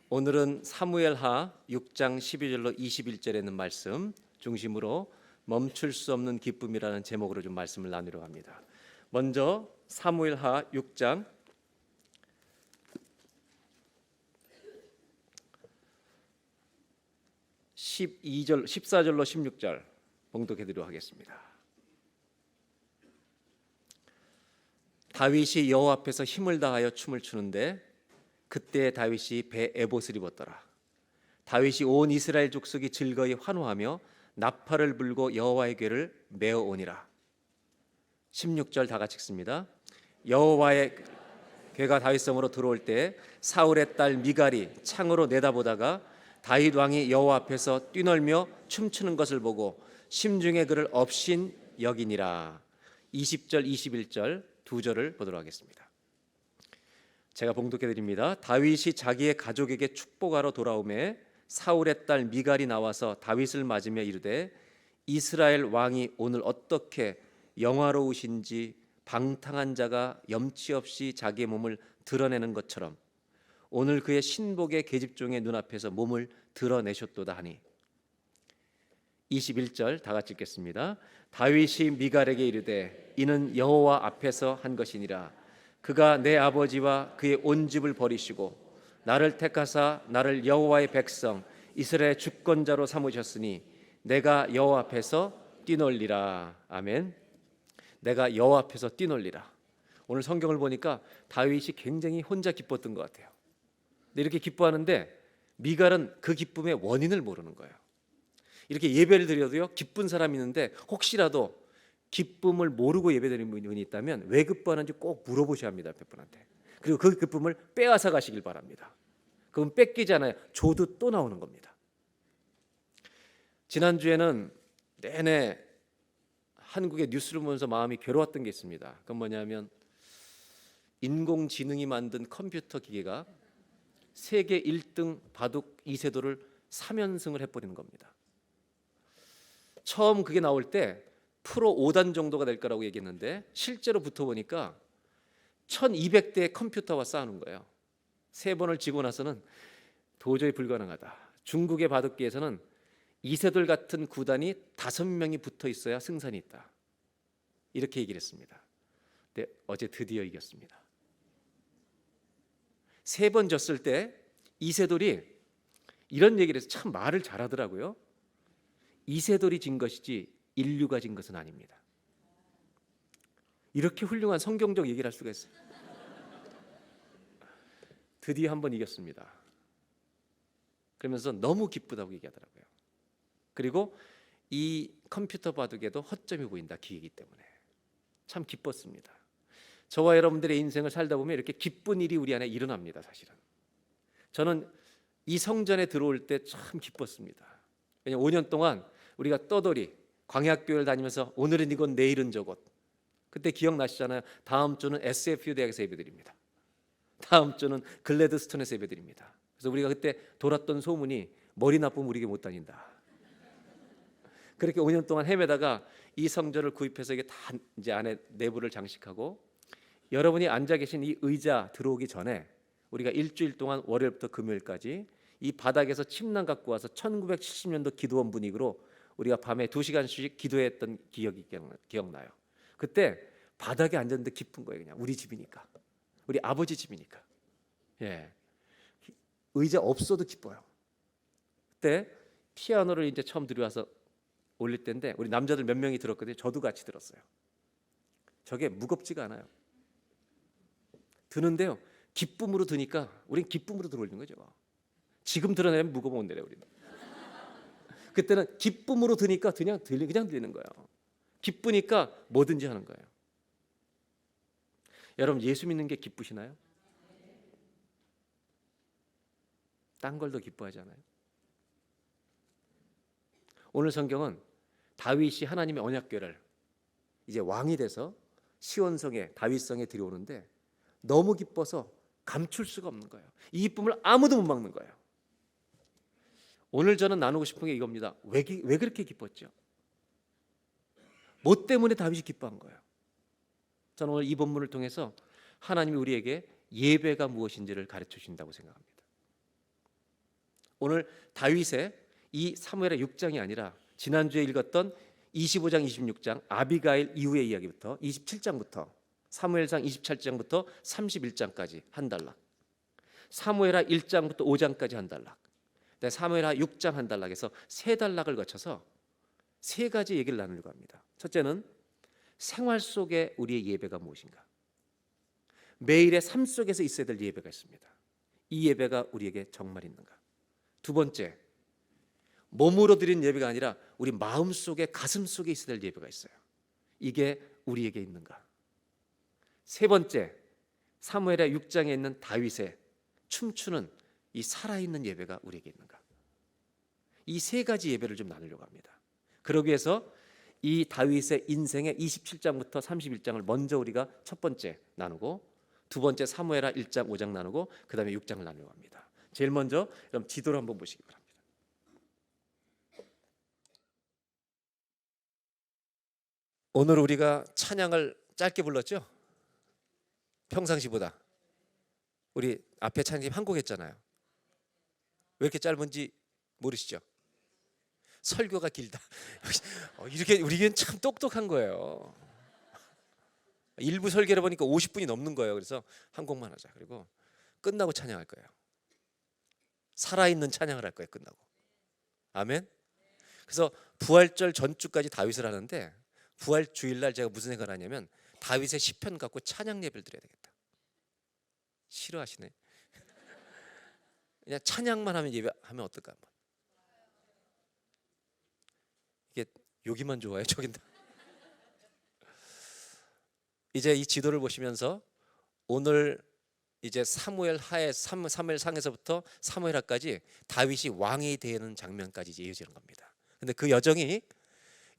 오늘은 사무엘하 6장 12절로 21절에 있는 말씀 중심으로 멈출 수 없는 기쁨이라는 제목으로 좀 말씀을 나누려 합니다. 먼저 사무엘하 6장 14절로 16절 봉독해 드리도록 하겠습니다. 다윗이 여호와 앞에서 힘을 다하여 춤을 추는데 그때 다윗이 배 에봇을 입었더라. 다윗이 온 이스라엘 족속이 즐거이 환호하며 나팔을 불고 여호와의 궤를 메어 오니라. 16절 다 같이 읽습니다. 여호와의 궤가 다윗성으로 들어올 때 사울의 딸 미갈이 창으로 내다보다가 다윗 왕이 여호와 앞에서 뛰놀며 춤추는 것을 보고 심중에 그를 업신 여기니라. 20절 21절 두 절을 보도록 하겠습니다. 제가 봉독해 드립니다. 다윗이 자기의 가족에게 축복하러 돌아오매 사울의 딸 미갈이 나와서 다윗을 맞으며 이르되 이스라엘 왕이 오늘 어떻게 영화로우신지 방탕한 자가 염치 없이 자기의 몸을 드러내는 것처럼 오늘 그의 신복의 계집종의 눈앞에서 몸을 드러내셨도다 하니. 21절 다 같이 읽겠습니다. 다윗이 미갈에게 이르되 이는 여호와 앞에서 한 것이니라. 그가 내 아버지와 그의 온 집을 버리시고 나를 택하사 나를 여호와의 백성 이스라엘의 주권자로 삼으셨으니 내가 여호와 앞에서 뛰놀리라. 아멘. 내가 여호와 앞에서 뛰놀리라. 오늘 성경을 보니까 다윗이 굉장히 혼자 기뻤던 것 같아요. 근데 이렇게 기뻐하는데 미갈은 그 기쁨의 원인을 모르는 거예요. 이렇게 예배를 드려도요, 기쁜 사람이 있는데 혹시라도 기쁨을 모르고 예배드리는 분이 있다면 왜 기뻐하는지 꼭 물어보셔야 합니다, 옆에 분한테. 그리고 그 기쁨을 빼앗아 가시길 바랍니다. 그건 뺏기잖아요. 줘도 또 나오는 겁니다. 지난주에는 내내 한국의 뉴스를 보면서 마음이 괴로웠던 게 있습니다. 그건 뭐냐면 인공지능이 만든 컴퓨터 기계가 세계 1등 바둑 이세돌을 3연승을 해버리는 겁니다. 처음 그게 나올 때 프로 5단 정도가 될 거라고 얘기했는데 실제로 붙어보니까 1200대의 컴퓨터와 싸우는 거예요. 3번을 지고 나서는 도저히 불가능하다. 중국의 바둑기에서는 이세돌 같은 구단이 5명이 붙어 있어야 승산이 있다. 이렇게 얘기를 했습니다. 근데 어제 드디어 이겼습니다. 3번 졌을 때 이세돌이 이런 얘기를 해서 참 말을 잘하더라고요. 이세돌이 진 것이지 인류가 진 것은 아닙니다. 이렇게 훌륭한 성경적 얘기를 할 수가 있어요. 드디어 한번 이겼습니다. 그러면서 너무 기쁘다고 얘기하더라고요. 그리고 이 컴퓨터 바둑에도 허점이 보인다, 기계이기 때문에. 참 기뻤습니다. 저와 여러분들의 인생을 살다 보면 이렇게 기쁜 일이 우리 안에 일어납니다. 사실은 저는 이 성전에 들어올 때 참 기뻤습니다. 왜냐하면 5년 동안 우리가 떠돌이 광야교회를 다니면서 오늘은 이곳 내일은 저곳. 그때 기억나시잖아요. 다음 주는 SFU 대학에서 예배드립니다. 다음 주는 글래드스톤에서 예배드립니다. 그래서 우리가 그때 돌았던 소문이 머리 나쁘면 우리에게 못 다닌다. 그렇게 5년 동안 헤매다가 이 성전을 구입해서 이게 다 이제 안에 내부를 장식하고 여러분이 앉아 계신 이 의자 들어오기 전에 우리가 일주일 동안 월요일부터 금요일까지 이 바닥에서 침낭 갖고 와서 1970년도 기도원 분위기로 우리가 밤에 2시간씩 기도했던 기억이 기억나요. 그때 바닥에 앉았는데 기쁜 거예요. 그냥 우리 집이니까, 우리 아버지 집이니까. 예, 의자 없어도 기뻐요. 그때 피아노를 이제 처음 들여와서 올릴 때인데 우리 남자들 몇 명이 들었거든요. 저도 같이 들었어요. 저게 무겁지가 않아요. 드는데요, 기쁨으로 드니까 우린 기쁨으로 들어올리는 거죠. 지금 드러내면 무거우면 못 내려 우리는. 그때는 기쁨으로 드니까 그냥 들리는 거예요. 기쁘니까 뭐든지 하는 거예요. 여러분, 예수 믿는 게 기쁘시나요? 딴 걸 더 기뻐하지 않아요? 오늘 성경은 다윗이 하나님의 언약궤를 이제 왕이 돼서 시온성에 다윗성에 들여오는데 너무 기뻐서 감출 수가 없는 거예요. 이 기쁨을 아무도 못 막는 거예요. 오늘 저는 나누고 싶은 게 이겁니다. 왜 그렇게 기뻤죠? 뭐 때문에 다윗이 기뻐한 거예요? 저는 오늘 이 본문을 통해서 하나님이 우리에게 예배가 무엇인지를 가르쳐 주신다고 생각합니다. 오늘 다윗의 이 사무엘의 6장이 아니라 지난주에 읽었던 25장, 26장 아비가일 이후의 이야기부터 27장부터 사무엘상 27장부터 31장까지 한 단락, 사무엘하 1장부터 5장까지 한 단락, 사무엘하 6장 한 단락에서 세 단락을 거쳐서 세 가지 얘기를 나누려고 합니다. 첫째는 생활 속에 우리의 예배가 무엇인가? 매일의 삶 속에서 있어야 될 예배가 있습니다. 이 예배가 우리에게 정말 있는가? 두 번째, 몸으로 드린 예배가 아니라 우리 마음 속에, 가슴 속에 있어야 될 예배가 있어요. 이게 우리에게 있는가? 세 번째, 사무엘의 6장에 있는 다윗의 춤추는 이 살아있는 예배가 우리에게 있는가? 이 세 가지 예배를 좀 나누려고 합니다. 그러기 위해서 이 다윗의 인생의 27장부터 31장을 먼저 우리가 첫 번째 나누고, 두 번째 사무엘하 1장 5장 나누고, 그 다음에 6장을 나누려고 합니다. 제일 먼저 그럼 지도를 한번 보시기 바랍니다. 오늘 우리가 찬양을 짧게 불렀죠? 평상시보다. 우리 앞에 찬양팀 한 곡 했잖아요. 왜 이렇게 짧은지 모르시죠? 설교가 길다. 이렇게 우리는 참 똑똑한 거예요. 일부 설교를 보니까 50분이 넘는 거예요. 그래서 한 곡만 하자. 그리고 끝나고 찬양할 거예요. 살아있는 찬양을 할 거예요. 끝나고. 아멘. 그래서 부활절 전주까지 다윗을 하는데 부활 주일날 제가 무슨 생각을 하냐면 다윗의 시편 갖고 찬양 예배를 드려야 되겠다. 싫어하시네. 그냥 찬양만 하면 예배하면 어떨까? 이게 여기만 좋아해 저긴 다. 이제 이 지도를 보시면서 오늘 이제 사무엘 하에 사무엘 상에서부터 사무엘 하까지 다윗이 왕이 되는 장면까지 이제 이어지는 겁니다. 근데 그 여정이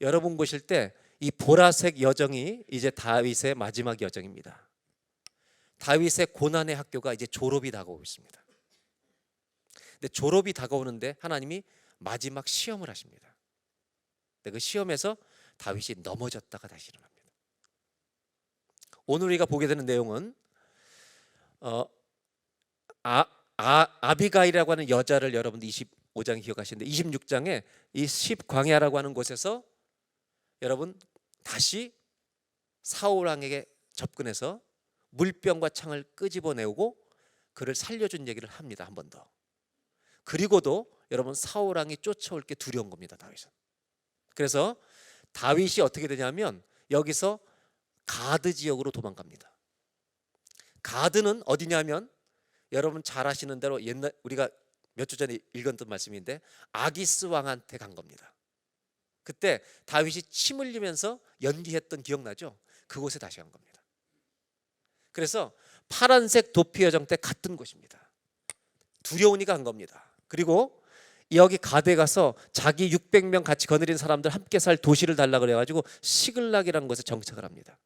여러분 보실 때 이 보라색 여정이 이제 다윗의 마지막 여정입니다. 다윗의 고난의 학교가 이제 졸업이 다가오고 있습니다. 근데 졸업이 다가오는데 하나님이 마지막 시험을 하십니다. 근데 그 시험에서 다윗이 넘어졌다가 다시 일어납니다. 오늘 우리가 보게 되는 내용은 아비가일이라고 하는 여자를 여러분들 25장 기억하시는데 26장에 이 십광야라고 하는 곳에서 여러분 다시 사울 왕에게 접근해서 물병과 창을 끄집어내고 그를 살려준 얘기를 합니다. 한 번 더. 그리고도 여러분 사울 왕이 쫓아올 게 두려운 겁니다. 다윗은. 그래서 다윗이 어떻게 되냐면 여기서 가드 지역으로 도망갑니다. 가드는 어디냐면 여러분 잘 아시는 대로 옛날 우리가 몇 주 전에 읽었던 말씀인데 아기스 왕한테 간 겁니다. 그때 다윗이 침 흘리면서 연기했던 기억나죠? 그곳에 다시 간 겁니다. 그래서 파란색 도피 여정 때 갔던 곳입니다. 두려우니까 간 겁니다. 그리고 여기 가드에 가서 자기 600명 같이 거느린 사람들 함께 살 도시를 달라 그래가지고 시글락이라는 곳에 정착을 합니다.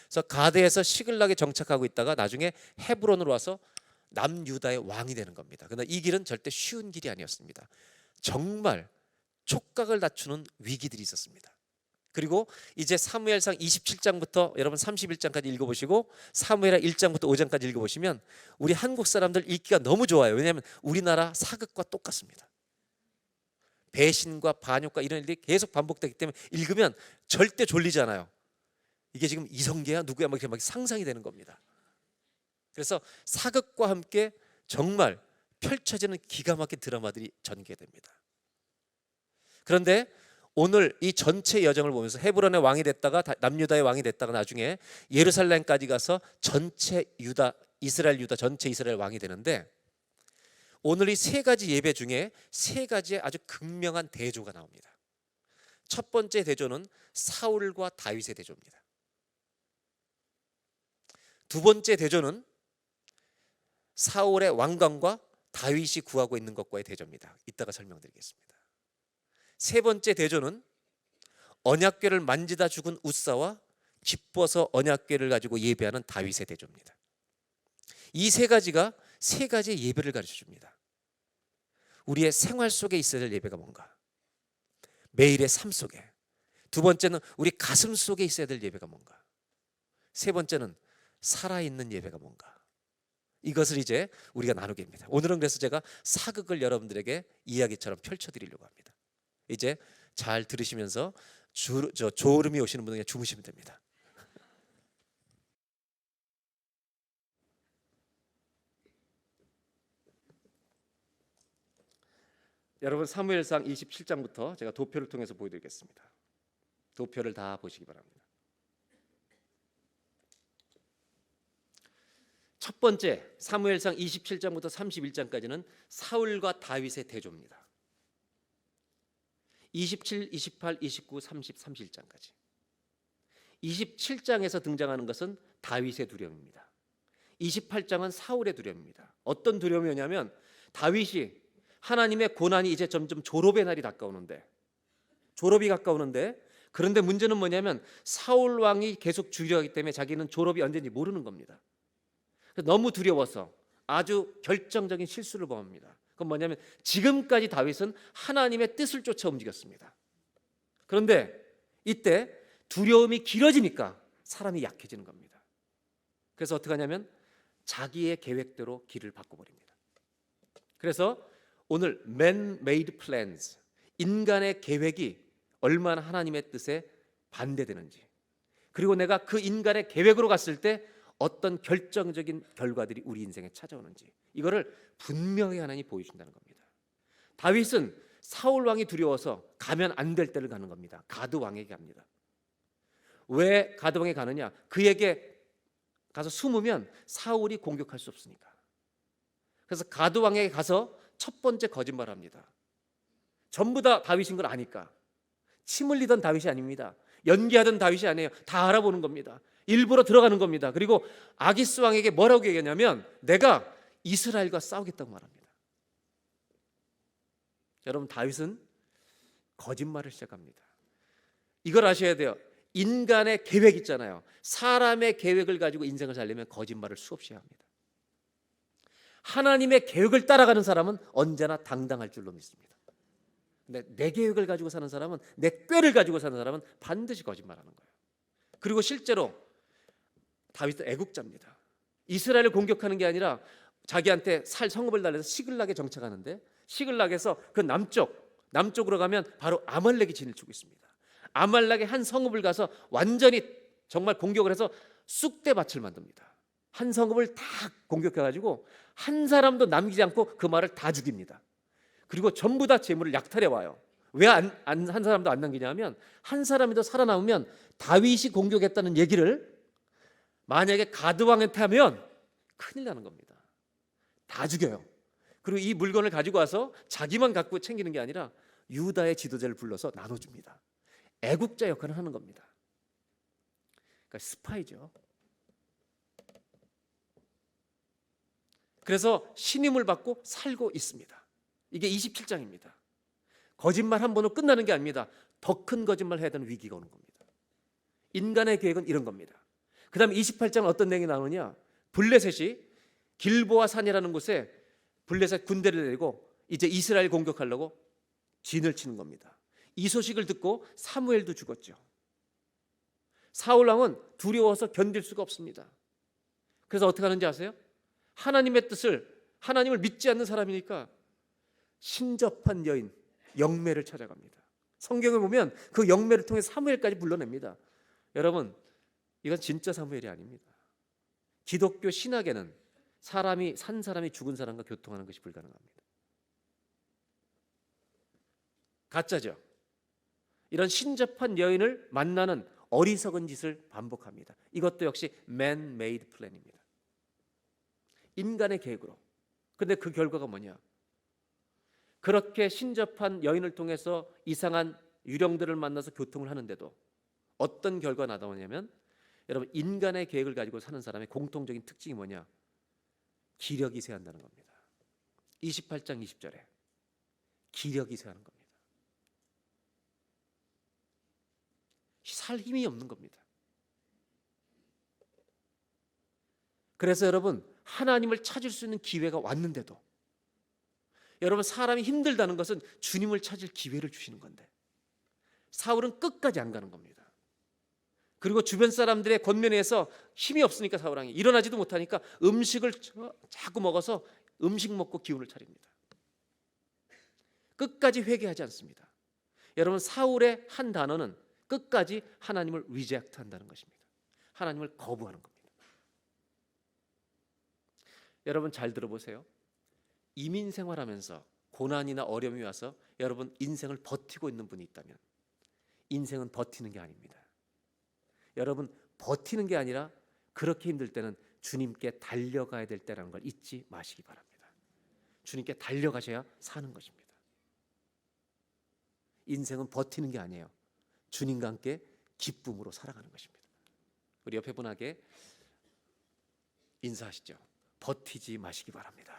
그래서 가드에서 시글락에 정착하고 있다가 나중에 헤브론으로 와서 남유다의 왕이 되는 겁니다. 그러나 이 길은 절대 쉬운 길이 아니었습니다. 정말 촉각을 낮추는 위기들이 있었습니다. 그리고 이제 사무엘상 27장부터 여러분 31장까지 읽어보시고 사무엘하 1장부터 5장까지 읽어보시면 우리 한국 사람들 읽기가 너무 좋아요. 왜냐하면 우리나라 사극과 똑같습니다. 배신과 반역과 이런 일이 계속 반복되기 때문에 읽으면 절대 졸리지 않아요. 이게 지금 이성계야 누구야 막 이렇게 막 상상이 되는 겁니다. 그래서 사극과 함께 정말 펼쳐지는 기가 막힌 드라마들이 전개됩니다. 그런데 오늘 이 전체 여정을 보면서 헤브론의 왕이 됐다가 남유다의 왕이 됐다가 나중에 예루살렘까지 가서 전체 유다 이스라엘 유다 전체 이스라엘 왕이 되는데 오늘 이 세 가지 예배 중에 세 가지의 아주 극명한 대조가 나옵니다. 첫 번째 대조는 사울과 다윗의 대조입니다. 두 번째 대조는 사울의 왕관과 다윗이 구하고 있는 것과의 대조입니다. 이따가 설명드리겠습니다. 세 번째 대조는 언약궤를 만지다 죽은 웃사와 기뻐서 언약궤를 가지고 예배하는 다윗의 대조입니다. 이 세 가지가 세 가지의 예배를 가르쳐 줍니다. 우리의 생활 속에 있어야 될 예배가 뭔가, 매일의 삶 속에. 두 번째는 우리 가슴 속에 있어야 될 예배가 뭔가, 세 번째는 살아있는 예배가 뭔가. 이것을 이제 우리가 나누게 됩니다. 오늘은 그래서 제가 사극을 여러분들에게 이야기처럼 펼쳐드리려고 합니다. 이제 잘 들으시면서 졸음이 오시는 분에게 주무시면 됩니다. 여러분 사무엘상 27장부터 제가 도표를 통해서 보여드리겠습니다. 도표를 다 보시기 바랍니다. 첫 번째 사무엘상 27장부터 31장까지는 사울과 다윗의 대조입니다. 27, 28, 29, 30, 31장까지. 27장에서 등장하는 것은 다윗의 두려움입니다. 28장은 사울의 두려움입니다. 어떤 두려움이냐면 다윗이 하나님의 고난이 이제 점점 졸업의 날이 가까우는데 그런데 문제는 뭐냐면 사울 왕이 계속 주려하기 때문에 자기는 졸업이 언제인지 모르는 겁니다. 너무 두려워서 아주 결정적인 실수를 범합니다. 그건 뭐냐면 지금까지 다윗은 하나님의 뜻을 쫓아 움직였습니다. 그런데 이때 두려움이 길어지니까 사람이 약해지는 겁니다. 그래서 어떻게 하냐면 자기의 계획대로 길을 바꿔버립니다. 그래서 오늘 man-made plans, 인간의 계획이 얼마나 하나님의 뜻에 반대되는지, 그리고 내가 그 인간의 계획으로 갔을 때 어떤 결정적인 결과들이 우리 인생에 찾아오는지, 이거를 분명히 하나님이 보여준다는 겁니다. 다윗은 사울 왕이 두려워서 가면 안 될 때를 가는 겁니다. 가드 왕에게 갑니다. 왜 가드 왕에 가느냐? 그에게 가서 숨으면 사울이 공격할 수 없으니까. 그래서 가드 왕에게 가서 첫 번째 거짓말을 합니다. 전부 다 다윗인 걸 아니까. 침 흘리던 다윗이 아닙니다. 연기하던 다윗이 아니에요. 다 알아보는 겁니다. 일부러 들어가는 겁니다. 그리고 아기스 왕에게 뭐라고 얘기하냐면 내가 이스라엘과 싸우겠다고 말합니다. 여러분, 다윗은 거짓말을 시작합니다. 이걸 아셔야 돼요. 인간의 계획 있잖아요. 사람의 계획을 가지고 인생을 살려면 거짓말을 수없이 해야 합니다. 하나님의 계획을 따라가는 사람은 언제나 당당할 줄로 믿습니다. 근데 내 계획을 가지고 사는 사람은, 내 꾀를 가지고 사는 사람은 반드시 거짓말하는 거예요. 그리고 실제로 다윗은 애국자입니다. 이스라엘을 공격하는 게 아니라 자기한테 살 성읍을 달래서 시글락에 정착하는데, 시글락에서 그 남쪽으로 가면 바로 아말렉이 진을 치고 있습니다. 아말렉의 한 성읍을 가서 완전히 정말 공격을 해서 쑥대밭을 만듭니다. 한 성읍을 다 공격해가지고 한 사람도 남기지 않고 그 말을 다 죽입니다. 그리고 전부 다 재물을 약탈해 와요. 왜 한 사람도 안 남기냐면, 한 사람이라도 살아남으면 다윗이 공격했다는 얘기를 만약에 가드 왕한테 하면 큰일 나는 겁니다. 다 죽여요. 그리고 이 물건을 가지고 와서 자기만 갖고 챙기는 게 아니라 유다의 지도자를 불러서 나눠줍니다. 애국자 역할을 하는 겁니다. 그러니까 스파이죠. 그래서 신임을 받고 살고 있습니다. 이게 27장입니다. 거짓말 한 번으로 끝나는 게 아닙니다. 더 큰 거짓말 해야 되는 위기가 오는 겁니다. 인간의 계획은 이런 겁니다. 그 다음에 28장은 어떤 내용이 나오느냐, 블레셋이 길보아 산이라는 곳에 블레셋 군대를 내리고 이제 이스라엘 공격하려고 진을 치는 겁니다. 이 소식을 듣고 사무엘도 죽었죠. 사울 왕은 두려워서 견딜 수가 없습니다. 그래서 어떻게 하는지 아세요? 하나님의 뜻을, 하나님을 믿지 않는 사람이니까 신접한 여인 영매를 찾아갑니다. 성경에 보면 그 영매를 통해 사무엘까지 불러냅니다. 여러분, 이건 진짜 사무엘이 아닙니다. 기독교 신학에는 산 사람이 죽은 사람과 교통하는 것이 불가능합니다. 가짜죠. 이런 신접한 여인을 만나는 어리석은 짓을 반복합니다. 이것도 역시 man-made plan입니다. 인간의 계획으로. 그런데 그 결과가 뭐냐? 그렇게 신접한 여인을 통해서 이상한 유령들을 만나서 교통을 하는데도 어떤 결과가 나오냐면, 여러분, 인간의 계획을 가지고 사는 사람의 공통적인 특징이 뭐냐? 기력이 쇠한다는 겁니다. 28장 20절에 기력이 쇠하는 겁니다. 살 힘이 없는 겁니다. 그래서 여러분, 하나님을 찾을 수 있는 기회가 왔는데도, 여러분, 사람이 힘들다는 것은 주님을 찾을 기회를 주시는 건데, 사울은 끝까지 안 가는 겁니다. 그리고 주변 사람들의 권면에서 힘이 없으니까 사울왕이 일어나지도 못하니까 음식을 자꾸 먹어서 음식 먹고 기운을 차립니다. 끝까지 회개하지 않습니다. 여러분, 사울의 한 단어는 끝까지 하나님을 리젝트한다는 것입니다. 하나님을 거부하는 겁니다. 여러분 잘 들어보세요. 이민 생활하면서 고난이나 어려움이 와서 여러분 인생을 버티고 있는 분이 있다면 인생은 버티는 게 아닙니다. 여러분, 버티는 게 아니라 그렇게 힘들 때는 주님께 달려가야 될 때라는 걸 잊지 마시기 바랍니다. 주님께 달려가셔야 사는 것입니다. 인생은 버티는 게 아니에요. 주님과 함께 기쁨으로 살아가는 것입니다. 우리 옆에 분에게 인사하시죠. 버티지 마시기 바랍니다.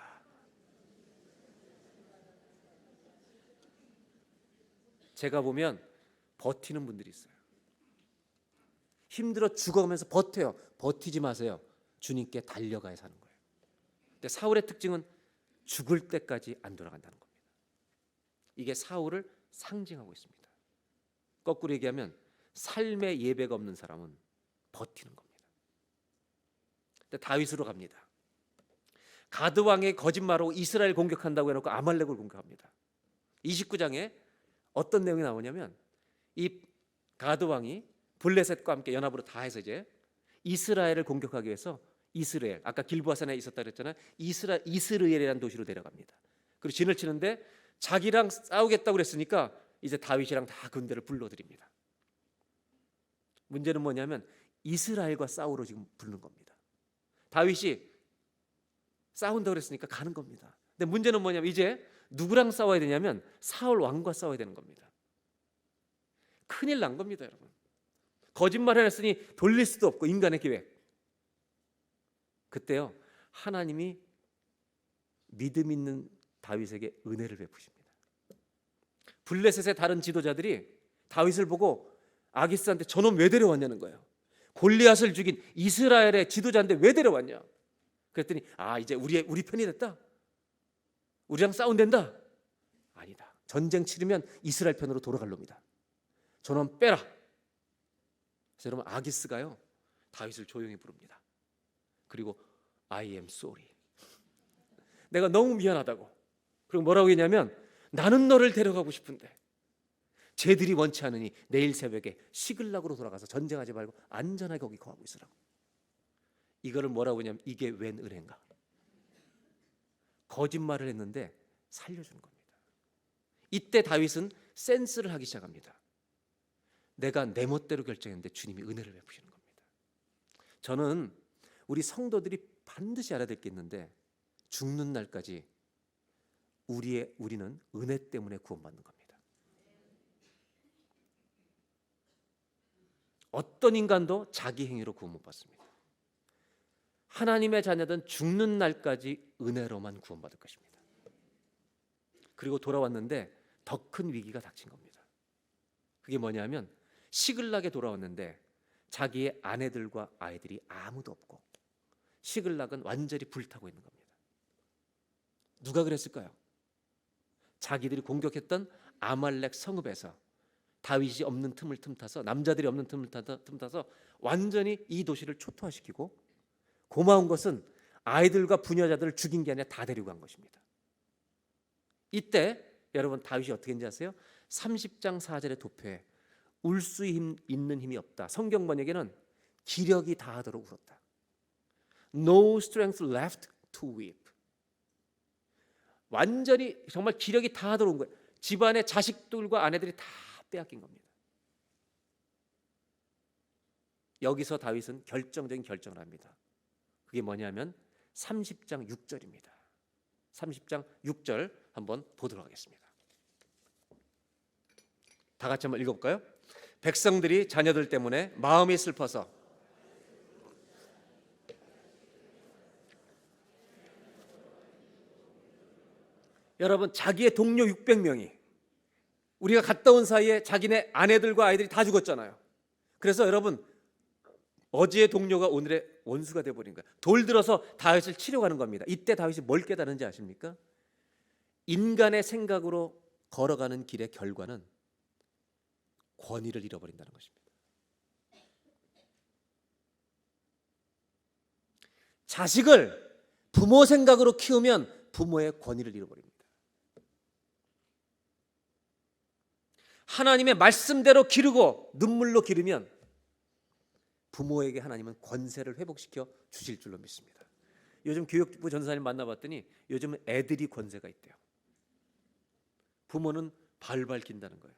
제가 보면 버티는 분들이 있어요. 힘들어 죽어가면서 버텨요. 버티지 마세요. 주님께 달려가야 사는 거예요. 근데 사울의 특징은 죽을 때까지 안 돌아간다는 겁니다. 이게 사울을 상징하고 있습니다. 거꾸로 얘기하면 삶의 예배가 없는 사람은 버티는 겁니다. 근데 다윗으로 갑니다. 가드 왕의 거짓말로 이스라엘 공격한다고 해놓고 아말렉을 공격합니다. 29장에 어떤 내용이 나오냐면 이 가드 왕이 블레셋과 함께 연합으로 다 해서 이제 이스라엘을 공격하기 위해서 이스라엘, 아까 길보아산에 있었다 그랬잖아요. 이스라엘이라는 도시로 데려갑니다. 그리고 진을 치는데 자기랑 싸우겠다고 그랬으니까 이제 다윗이랑 다 군대를 불러들입니다. 문제는 뭐냐면 이스라엘과 싸우러 지금 부르는 겁니다. 다윗이 싸운다고 그랬으니까 가는 겁니다. 근데 문제는 뭐냐면 이제 누구랑 싸워야 되냐면 사울 왕과 싸워야 되는 겁니다. 큰일 난 겁니다, 여러분. 거짓말을 했으니 돌릴 수도 없고 인간의 계획. 그때요 하나님이 믿음 있는 다윗에게 은혜를 베푸십니다. 블레셋의 다른 지도자들이 다윗을 보고 아기스한테 저놈 왜 데려왔냐는 거예요. 골리앗을 죽인 이스라엘의 지도자인데 왜 데려왔냐. 그랬더니 이제 우리 편이 됐다. 우리랑 싸운댄다. 아니다. 전쟁 치르면 이스라엘 편으로 돌아갈 놈이다. 저놈 빼라. 그래서 여러분 아기스가요 다윗을 조용히 부릅니다. 그리고 I am sorry. 내가 너무 미안하다고. 그리고 뭐라고 했냐면 나는 너를 데려가고 싶은데 쟤들이 원치 않으니 내일 새벽에 시글락으로 돌아가서 전쟁하지 말고 안전하게 거기 거하고 있으라고. 이거를 뭐라고 하냐면 이게 웬 은혜인가. 거짓말을 했는데 살려주는 겁니다. 이때 다윗은 센스를 하기 시작합니다. 내가 내 멋대로 결정했는데 주님이 은혜를 베푸시는 겁니다. 저는 우리 성도들이 반드시 알아야 될 게 있는데 죽는 날까지 우리는 은혜 때문에 구원받는 겁니다. 어떤 인간도 자기 행위로 구원 못 받습니다. 하나님의 자녀든 죽는 날까지 은혜로만 구원받을 것입니다. 그리고 돌아왔는데 더 큰 위기가 닥친 겁니다. 그게 뭐냐면 시글락에 돌아왔는데 자기의 아내들과 아이들이 아무도 없고 시글락은 완전히 불타고 있는 겁니다. 누가 그랬을까요? 자기들이 공격했던 아말렉 성읍에서 다윗이 없는 틈을 틈타서 남자들이 없는 틈을 틈타서 완전히 이 도시를 초토화시키고 고마운 것은 아이들과 부녀자들을 죽인 게 아니라 다 데리고 간 것입니다. 이때 여러분 다윗이 어떻게 했는지 아세요? 30장 4절의 도표에 울 수 있는 힘이 없다. 성경 번역에는 기력이 다하도록 울었다. No strength left to weep. 완전히 정말 기력이 다하도록 온 거예요. 집안의 자식들과 아내들이 다 빼앗긴 겁니다. 여기서 다윗은 결정적인 결정을 합니다. 그게 뭐냐면 30장 6절입니다. 30장 6절 한번 보도록 하겠습니다. 다 같이 한번 읽어볼까요? 백성들이 자녀들 때문에 마음이 슬퍼서 여러분 자기의 동료 600명이 우리가 갔다 온 사이에 자기네 아내들과 아이들이 다 죽었잖아요. 그래서 여러분 어제의 동료가 오늘의 원수가 되어버린 거예요. 돌 들어서 다윗을 치려고 하는 겁니다. 이때 다윗이 뭘 깨달은지 아십니까? 인간의 생각으로 걸어가는 길의 결과는 권위를 잃어버린다는 것입니다. 자식을 부모 생각으로 키우면 부모의 권위를 잃어버립니다. 하나님의 말씀대로 기르고 눈물로 기르면 부모에게 하나님은 권세를 회복시켜 주실 줄로 믿습니다. 요즘 교육부 전사님 만나봤더니 요즘은 애들이 권세가 있대요. 부모는 발발 낀다는 거예요.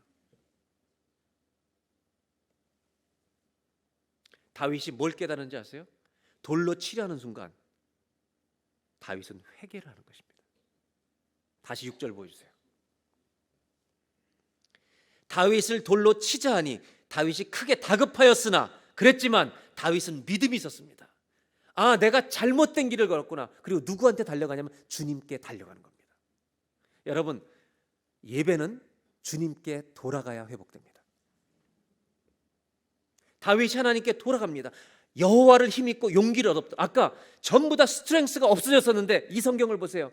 다윗이 뭘 깨달은지 아세요? 돌로 치려 하는 순간 다윗은 회개를 하는 것입니다. 다시 6절 보여주세요. 다윗을 돌로 치자 하니 다윗이 크게 다급하였으나 그랬지만 다윗은 믿음이 있었습니다. 아, 내가 잘못된 길을 걸었구나. 그리고 누구한테 달려가냐면 주님께 달려가는 겁니다. 여러분, 예배는 주님께 돌아가야 회복됩니다. 다윗이 하나님께 돌아갑니다. 여호와를 힘입고 용기를 얻었다. 아까 전부 다 스트렝스가 없어졌었는데 이 성경을 보세요.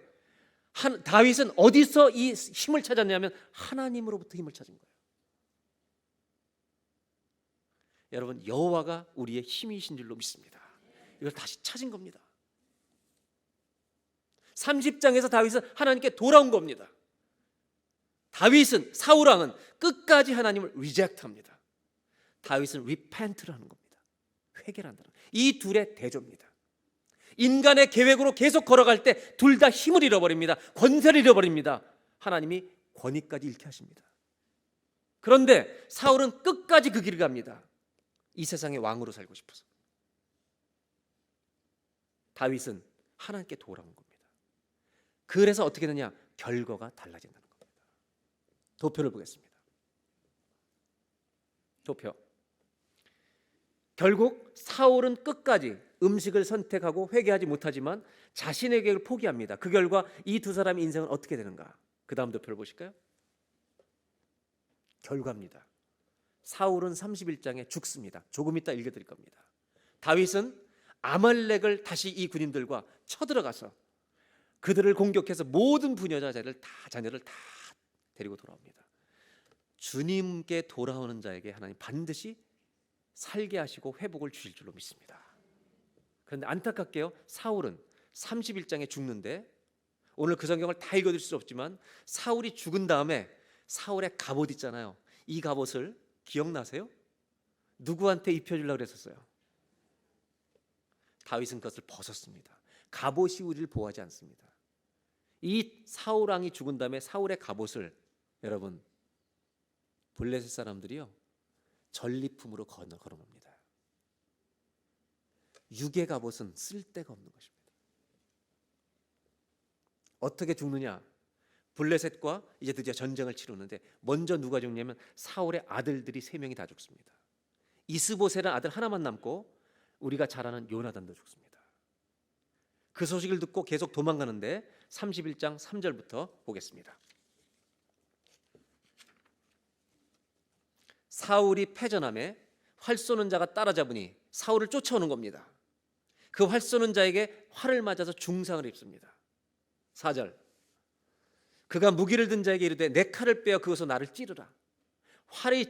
다윗은 어디서 이 힘을 찾았냐면 하나님으로부터 힘을 찾은 거예요. 여러분, 여호와가 우리의 힘이신 줄로 믿습니다. 이걸 다시 찾은 겁니다. 30장에서 다윗은 하나님께 돌아온 겁니다. 다윗은, 사울 왕은 끝까지 하나님을 리젝트합니다. 다윗은 repent를 하는 겁니다. 회개를 한다는 거예요. 이 둘의 대조입니다. 인간의 계획으로 계속 걸어갈 때 둘 다 힘을 잃어버립니다. 권세를 잃어버립니다. 하나님이 권위까지 잃게 하십니다. 그런데 사울은 끝까지 그 길을 갑니다. 이 세상의 왕으로 살고 싶어서. 다윗은 하나님께 돌아온 겁니다. 그래서 어떻게 되냐? 결과가 달라진다는 겁니다. 도표를 보겠습니다. 도표. 결국 사울은 끝까지 음식을 선택하고 회개하지 못하지만 자신의 계획을 포기합니다. 그 결과 이 두 사람의 인생은 어떻게 되는가? 그 다음 도표를 보실까요? 결과입니다. 사울은 31장에 죽습니다. 조금 이따 읽어드릴 겁니다. 다윗은 아말렉을 다시 이 군인들과 쳐들어가서 그들을 공격해서 모든 부녀자 자녀를 다 데리고 돌아옵니다. 주님께 돌아오는 자에게 하나님 반드시 살게 하시고 회복을 주실 줄로 믿습니다. 그런데 안타깝게요, 사울은 31장에 죽는데 오늘 그 성경을 다 읽어드릴 수 없지만 사울이 죽은 다음에 사울의 갑옷 있잖아요. 이 갑옷을 기억나세요? 누구한테 입혀주려고 그랬었어요? 다윗은 그것을 벗었습니다. 갑옷이 우리를 보호하지 않습니다. 이 사울 왕이 죽은 다음에 사울의 갑옷을 여러분 블레셋 사람들이요 전리품으로 걸어놓습니다. 육의 갑옷은 쓸데가 없는 것입니다. 어떻게 죽느냐? 블레셋과 이제 드디어 전쟁을 치르는데 먼저 누가 죽냐면 사울의 아들들이 3명이 다 죽습니다. 이스보셋이라는 아들 하나만 남고 우리가 잘 아는 요나단도 죽습니다. 그 소식을 듣고 계속 도망가는데 31장 3절부터 보겠습니다. 사울이 패전함에 활 쏘는 자가 따라잡으니 사울을 쫓아오는 겁니다. 그 활 쏘는 자에게 활을 맞아서 중상을 입습니다. 4절. 그가 무기를 든 자에게 이르되 내 칼을 빼어 그것으로 나를 찌르라. 활이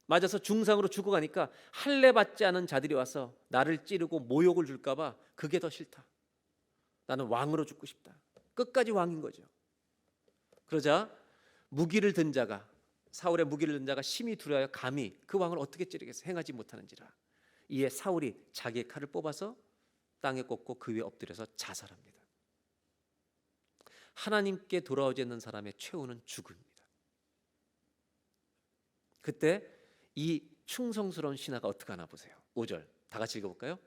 맞아서 중상으로 죽어가니까 할례 받지 않은 자들이 와서 나를 찌르고 모욕을 줄까 봐 그게 더 싫다. 나는 왕으로 죽고 싶다. 끝까지 왕인 거죠. 그러자 무기를 든 자가 사울의 무기를 든 자가 심히 두려워하여 감히 그 왕을 어떻게 찌르겠어 행하지 못하는지라. 이에 사울이 자기의 칼을 뽑아서 땅에 꽂고 그 위에 엎드려서 자살합니다. 하나님께 돌아오지 않는 사람의 최후는 죽음입니다. 그때 이 충성스러운 신하가 어떻게 하나 보세요. 5절 다 같이 읽어볼까요?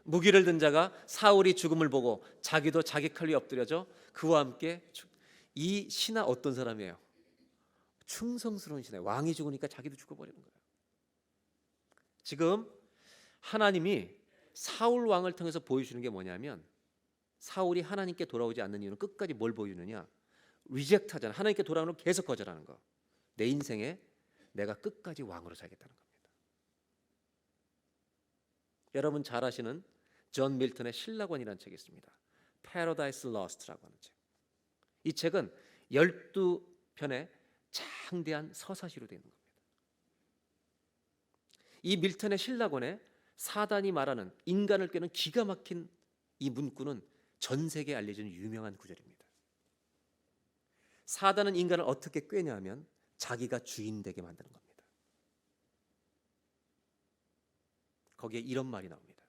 무기를 든 자가 사울이 죽음을 보고 자기도 자기 칼 위에 엎드려져 그와 함께 이 신하 어떤 사람이에요? 충성스러운 신하. 왕이 죽으니까 자기도 죽어버리는 거예요. 지금 하나님이 사울 왕을 통해서 보여주는 게 뭐냐면 사울이 하나님께 돌아오지 않는 이유는 끝까지 뭘 보여주느냐? 리젝트 하잖아. 하나님께 돌아오는 걸 계속 거절하는 거. 내 인생에 내가 끝까지 왕으로 살겠다는 겁니다. 여러분 잘 아시는 존 밀턴의 신라권이라는 책이 있습니다. Paradise Lost라고 하는 책. 이 책은 12편의 장대한 서사시로 되어 있는 겁니다. 이 밀턴의 신라권에 사단이 말하는 인간을 꾀는 기가 막힌 이 문구는 전 세계에 알려진 유명한 구절입니다. 사단은 인간을 어떻게 꾀냐면 자기가 주인 되게 만드는 겁니다. 거기에 이런 말이 나옵니다.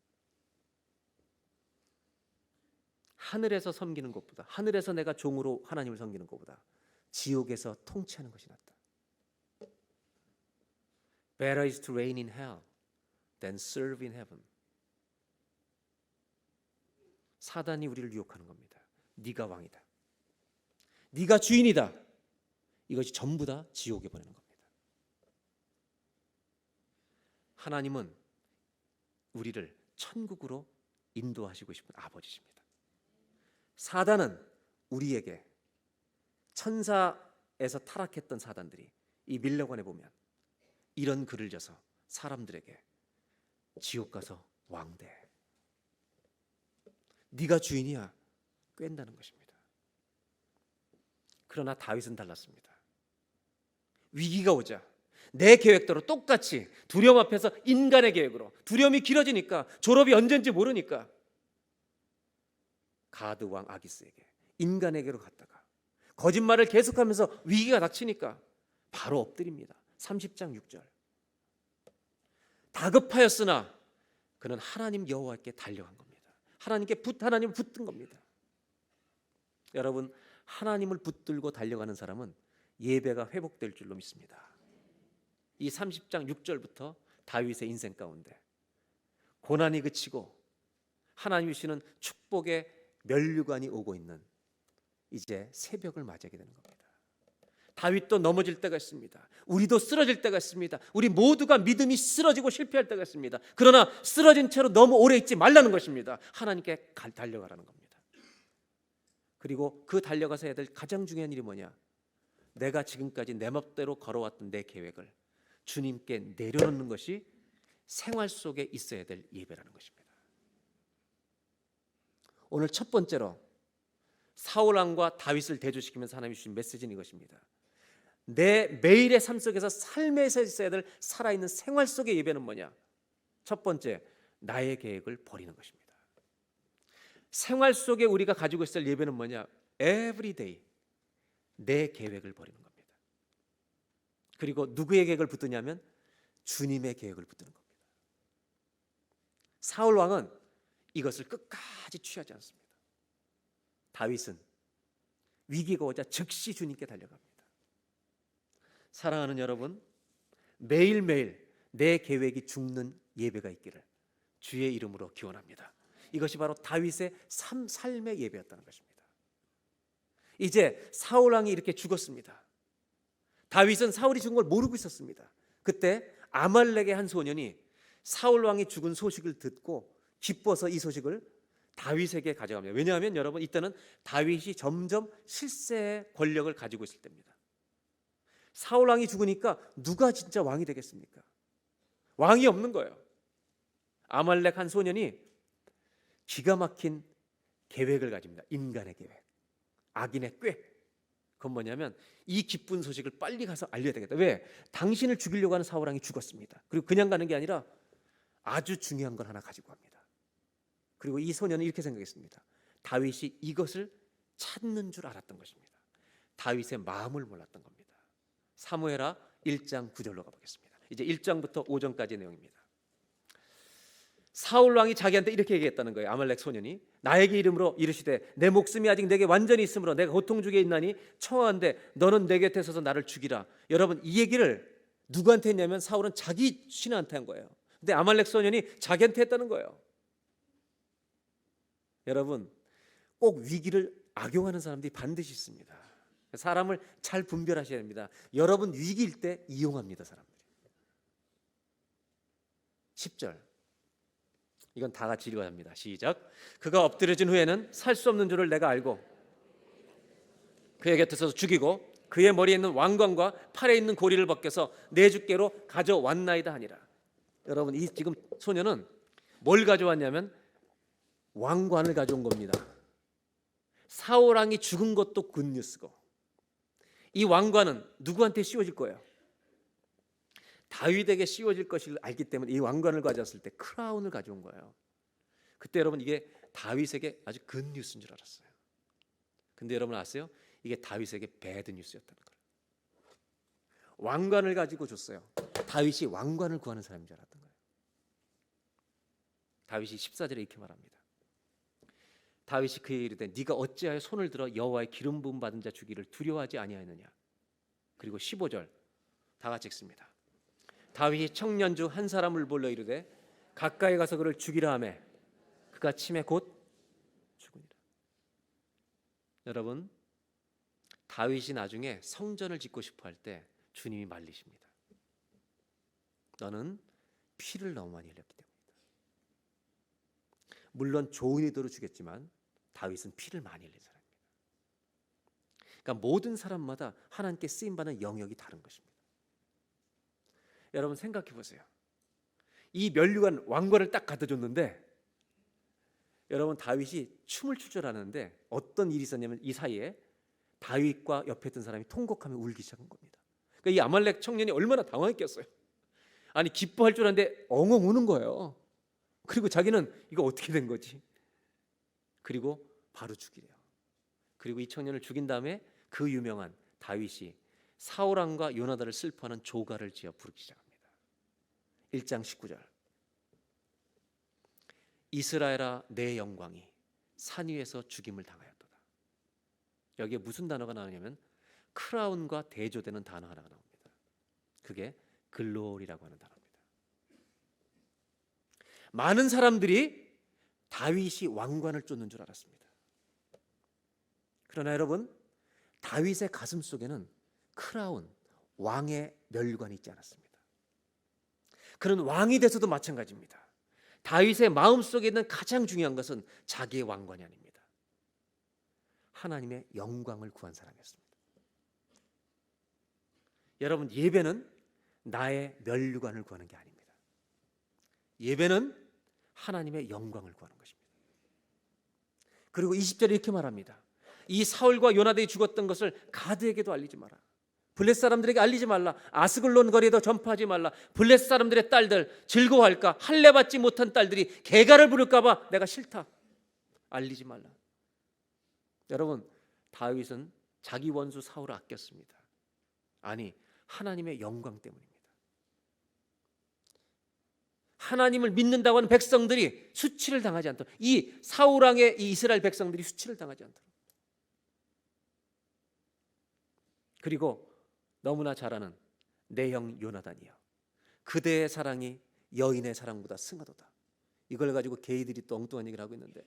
하늘에서 섬기는 것보다, 하늘에서 내가 종으로 하나님을 섬기는 것보다 지옥에서 통치하는 것이 낫다. Better is to reign in hell than serve in heaven. 사단이 우리를 유혹하는 겁니다. 네가 왕이다, 네가 주인이다. 이것이 전부 다 지옥에 보내는 겁니다. 하나님은 우리를 천국으로 인도하시고 싶은 아버지십니다. 사단은 우리에게, 천사에서 타락했던 사단들이 이 밀려관에 보면 이런 글을 져서 사람들에게 지옥 가서 왕돼, 네가 주인이야, 꿰는다는 것입니다. 그러나 다윗은 달랐습니다. 위기가 오자 내 계획대로 똑같이 두려움 앞에서 인간의 계획으로, 두려움이 길어지니까, 졸업이 언젠지 모르니까 가드 왕 아기스에게, 인간에게로 갔다가 거짓말을 계속하면서 위기가 닥치니까 바로 엎드립니다. 30장 6절. 다급하였으나 그는 하나님 여호와께 달려간 겁니다. 하나님을 붙든 겁니다. 여러분, 하나님을 붙들고 달려가는 사람은 예배가 회복될 줄로 믿습니다. 이 30장 6절부터 다윗의 인생 가운데 고난이 그치고 하나님이 주시는 축복의 면류관이 오고 있는 이제 새벽을 맞이하게 되는 겁니다. 다윗도 넘어질 때가 있습니다. 우리도 쓰러질 때가 있습니다. 우리 모두가 믿음이 쓰러지고 실패할 때가 있습니다. 그러나 쓰러진 채로 너무 오래 있지 말라는 것입니다. 하나님께 달려가라는 겁니다. 그리고 그 달려가서 해야 될 가장 중요한 일이 뭐냐? 내가 지금까지 내 멋대로 걸어왔던 내 계획을 주님께 내려놓는 것이 생활 속에 있어야 될 예배라는 것입니다. 오늘 첫 번째로 사울 왕과 다윗을 대조시키면서 하나님이 주신 메시지는 이것입니다. 내 매일의 삶 속에서 삶에서 있어야 될 살아있는 생활 속의 예배는 뭐냐? 첫 번째, 나의 계획을 버리는 것입니다. 생활 속에 우리가 가지고 있을 예배는 뭐냐? Every day 내 계획을 버리는 겁니다. 그리고 누구의 계획을 붙드냐면 주님의 계획을 붙드는 겁니다. 사울 왕은 이것을 끝까지 취하지 않습니다. 다윗은 위기가 오자 즉시 주님께 달려갑니다. 사랑하는 여러분, 매일매일 내 계획이 죽는 예배가 있기를 주의 이름으로 기원합니다. 이것이 바로 다윗의 삶의 예배였다는 것입니다. 이제 사울 왕이 이렇게 죽었습니다. 다윗은 사울이 죽은 걸 모르고 있었습니다. 그때 아말렉의 한 소년이 사울 왕이 죽은 소식을 듣고 기뻐서 이 소식을 다윗에게 가져갑니다. 왜냐하면 여러분, 이때는 다윗이 점점 실세의 권력을 가지고 있을 때입니다. 사울 왕이 죽으니까 누가 진짜 왕이 되겠습니까? 왕이 없는 거예요. 아말렉 한 소년이 기가 막힌 계획을 가집니다. 인간의 계획, 악인의 꾀. 그건 뭐냐면 이 기쁜 소식을 빨리 가서 알려야 되겠다. 왜? 당신을 죽이려고 하는 사울 왕이 죽었습니다. 그리고 그냥 가는 게 아니라 아주 중요한 걸 하나 가지고 갑니다. 그리고 이 소년은 이렇게 생각했습니다. 다윗이 이것을 찾는 줄 알았던 것입니다. 다윗의 마음을 몰랐던 겁니다. 사무엘하 1장 9절로 가보겠습니다. 이제 1장부터 5장까지의 내용입니다. 사울 왕이 자기한테 이렇게 얘기했다는 거예요. 아말렉 소년이 나에게 이름으로 이르시되 내 목숨이 아직 내게 완전히 있으므로 내가 고통 중에 있나니 청하건대 너는 내 곁에 서서 나를 죽이라. 여러분, 이 얘기를 누구한테 했냐면 사울은 자기 신하한테 한 거예요. 근데 아말렉 소년이 자기한테 했다는 거예요. 여러분, 꼭 위기를 악용하는 사람들이 반드시 있습니다. 사람을 잘 분별하셔야 됩니다. 여러분 위기일 때 이용합니다, 사람들이. 10절, 이건 다 같이 읽어야 합니다. 시작. 그가 엎드려진 후에는 살 수 없는 줄을 내가 알고 그의 곁에 서서 죽이고 그의 머리에 있는 왕관과 팔에 있는 고리를 벗겨서 내 주께로 가져왔나이다 하니라. 여러분, 이 지금 소녀는 뭘 가져왔냐면 왕관을 가져온 겁니다. 사울 왕이 죽은 것도 굿뉴스고, 이 왕관은 누구한테 씌워질 거예요? 다윗에게 씌워질 것을 알기 때문에 이 왕관을 가져왔을 때 크라운을 가져온 거예요. 그때 여러분 이게 다윗에게 아주 굿뉴스인 줄 알았어요. 근데 여러분 아세요? 이게 다윗에게 배드 뉴스였다는 거예요. 왕관을 가지고 줬어요. 다윗이 왕관을 구하는 사람인 줄 알았던 거예요. 다윗이 14절에 이렇게 말합니다. 다윗이 그에게 이르되 네가 어찌하여 손을 들어 여호와의 기름 부음 받은 자 주기를 두려워하지 아니하느냐. 그리고 15절 다 같이 읽습니다. 다윗이 청년 중 한 사람을 불러 이르되 가까이 가서 그를 죽이라 하매 그가 치매 곧 죽으니라. 여러분, 다윗이 나중에 성전을 짓고 싶어 할 때 주님이 말리십니다. 너는 피를 너무 많이 흘렸기 때문이다. 물론 좋은 의도로 주겠지만 다윗은 피를 많이 흘린 사람입니다. 그러니까 모든 사람마다 하나님께 쓰임받는 영역이 다른 것입니다. 여러분 생각해 보세요. 이 면류관 왕관을 딱 갖다 줬는데 여러분 다윗이 춤을 출 줄 아는데 어떤 일이 있었냐면 이 사이에 다윗과 옆에 있던 사람이 통곡하며 울기 시작한 겁니다. 그러니까 이 아말렉 청년이 얼마나 당황했겠어요. 아니 기뻐할 줄 알았는데 엉엉 우는 거예요. 그리고 자기는 이거 어떻게 된 거지? 그리고 바로 죽이래요. 그리고 이 청년을 죽인 다음에 그 유명한 다윗이 사울 왕과 요나단을 슬퍼하는 조가를 지어 부르기 시작합니다. 1장 19절 이스라엘아 내 영광이 산 위에서 죽임을 당하였도다. 여기에 무슨 단어가 나오냐면 크라운과 대조되는 단어 하나가 나옵니다. 그게 글로리라고 하는 단어입니다. 많은 사람들이 다윗이 왕관을 쫓는 줄 알았습니다. 그러나 여러분 다윗의 가슴 속에는 크라운, 왕의 멸관이 있지 않았습니다. 그는 왕이 돼서도 마찬가지입니다. 다윗의 마음속에 있는 가장 중요한 것은 자기의 왕관이 아닙니다. 하나님의 영광을 구한 사람이었습니다. 여러분 예배는 나의 멸관을 구하는 게 아닙니다. 예배는 하나님의 영광을 구하는 것입니다. 그리고 20절에 이렇게 말합니다. 이 사울과 요나단이 죽었던 것을 가드에게도 알리지 마라. 블레셋 사람들에게 알리지 말라. 아스글론 거리에도 전파하지 말라. 블레셋 사람들의 딸들 즐거워할까? 할례 받지 못한 딸들이 개가를 부를까 봐 내가 싫다. 알리지 말라. 여러분 다윗은 자기 원수 사울을 아꼈습니다. 아니 하나님의 영광 때문입니다. 하나님을 믿는다고 하는 백성들이 수치를 당하지 않도록 이 사울 왕의 이 이스라엘 백성들이 수치를 당하지 않도록 그리고 너무나 잘 아는 내 형 요나단이여 그대의 사랑이 여인의 사랑보다 승하도다. 이걸 가지고 게이들이 또 엉뚱한 얘기를 하고 있는데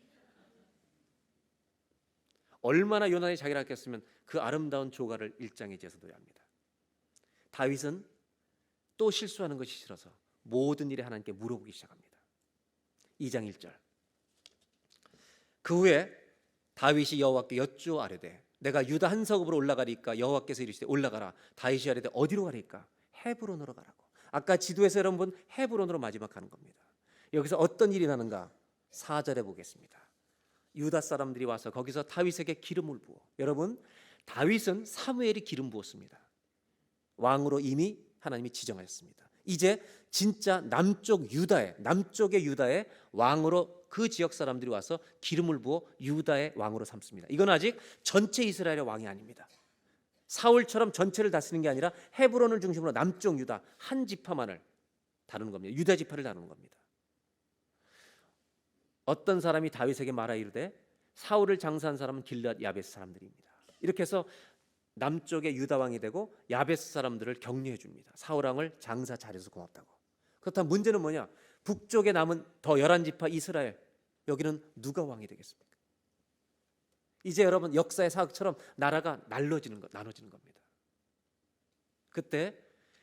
얼마나 요나단이 자기를 아꼈으면 그 아름다운 조가를 일장에 지어서 둬야 합니다. 다윗은 또 실수하는 것이 싫어서 모든 일에 하나님께 물어보기 시작합니다. 2장 1절 그 후에 다윗이 여호와께 여쭈어 아뢰되 내가 유다 한 서급으로 올라가리까 여호와께서 이르시되 올라가라. 다윗이 아뢰되 어디로 가리까? 헤브론으로 가라고. 아까 지도에서 여러분 본 헤브론으로 마지막 가는 겁니다. 여기서 어떤 일이 나는가? 4절에 보겠습니다. 유다 사람들이 와서 거기서 다윗에게 기름을 부어. 여러분 다윗은 사무엘이 기름 부었습니다. 왕으로 이미 하나님이 지정하셨습니다. 이제 진짜 남쪽의 유다의 왕으로 그 지역 사람들이 와서 기름을 부어 유다의 왕으로 삼습니다. 이건 아직 전체 이스라엘의 왕이 아닙니다. 사울처럼 전체를 다스리는 게 아니라 헤브론을 중심으로 남쪽 유다 한 지파만을 다루는 겁니다. 유다 지파를 다루는 겁니다. 어떤 사람이 다윗에게 말하 이르되 사울을 장사한 사람은 길르앗 야베스 사람들입니다. 이렇게 해서 남쪽의 유다 왕이 되고 야베스 사람들을 격려해 줍니다. 사울 왕을 장사 잘해서 고맙다고. 그렇다면 문제는 뭐냐? 북쪽에 남은 더 11지파 이스라엘 여기는 누가 왕이 되겠습니까? 이제 여러분 역사의 사극처럼 나라가 나눠지는 겁니다. 그때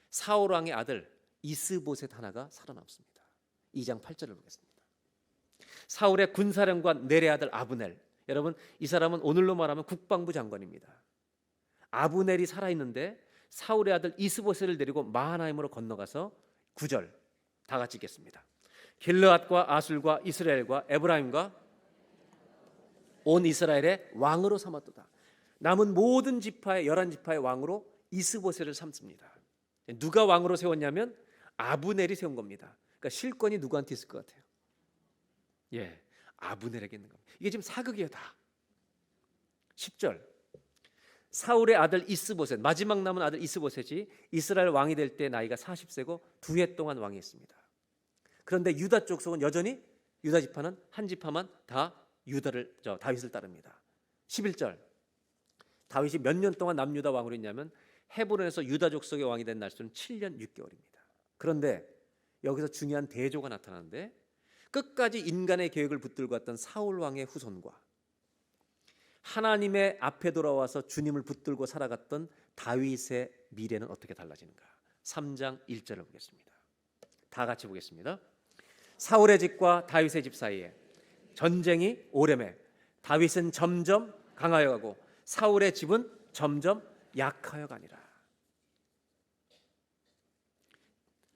사울 왕의 아들 이스보셋 하나가 살아남습니다. 2장 8절을 보겠습니다. 사울의 군사령관 넬의 아들 아브넬. 여러분 이 사람은 오늘로 말하면 국방부 장관입니다. 아브넬이 살아있는데 사울의 아들 이스보셋을 데리고 마하나임으로 건너가서 9절 다 같이 읽겠습니다. 길르앗과 아술과 이스라엘과 에브라임과 온 이스라엘의 왕으로 삼았도다. 남은 모든 지파의 11지파의 왕으로 이스보셋을 삼습니다. 누가 왕으로 세웠냐면 아브넬이 세운 겁니다. 그러니까 실권이 누구한테 있을 것 같아요? 예, 아브넬에게 있는 겁니다. 이게 지금 사극이에요 다. 10절 사울의 아들 이스보셋, 마지막 남은 아들 이스보셋이 이스라엘 왕이 될 때 나이가 40세고 2해 동안 왕이었습니다. 그런데 유다 쪽 속은 여전히 유다 지파는 한 지파만 다 다윗을 따릅니다. 11절 다윗이 몇 년 동안 남유다 왕으로 했냐면 헤브론에서 유다 족속의 왕이 된 날수는 7년 6개월입니다. 그런데 여기서 중요한 대조가 나타나는데 끝까지 인간의 계획을 붙들고 왔던 사울 왕의 후손과 하나님의 앞에 돌아와서 주님을 붙들고 살아갔던 다윗의 미래는 어떻게 달라지는가? 3장 1절을 보겠습니다. 다 같이 보겠습니다. 사울의 집과 다윗의 집 사이에 전쟁이 오래매 다윗은 점점 강하여 가고 사울의 집은 점점 약하여 가니라.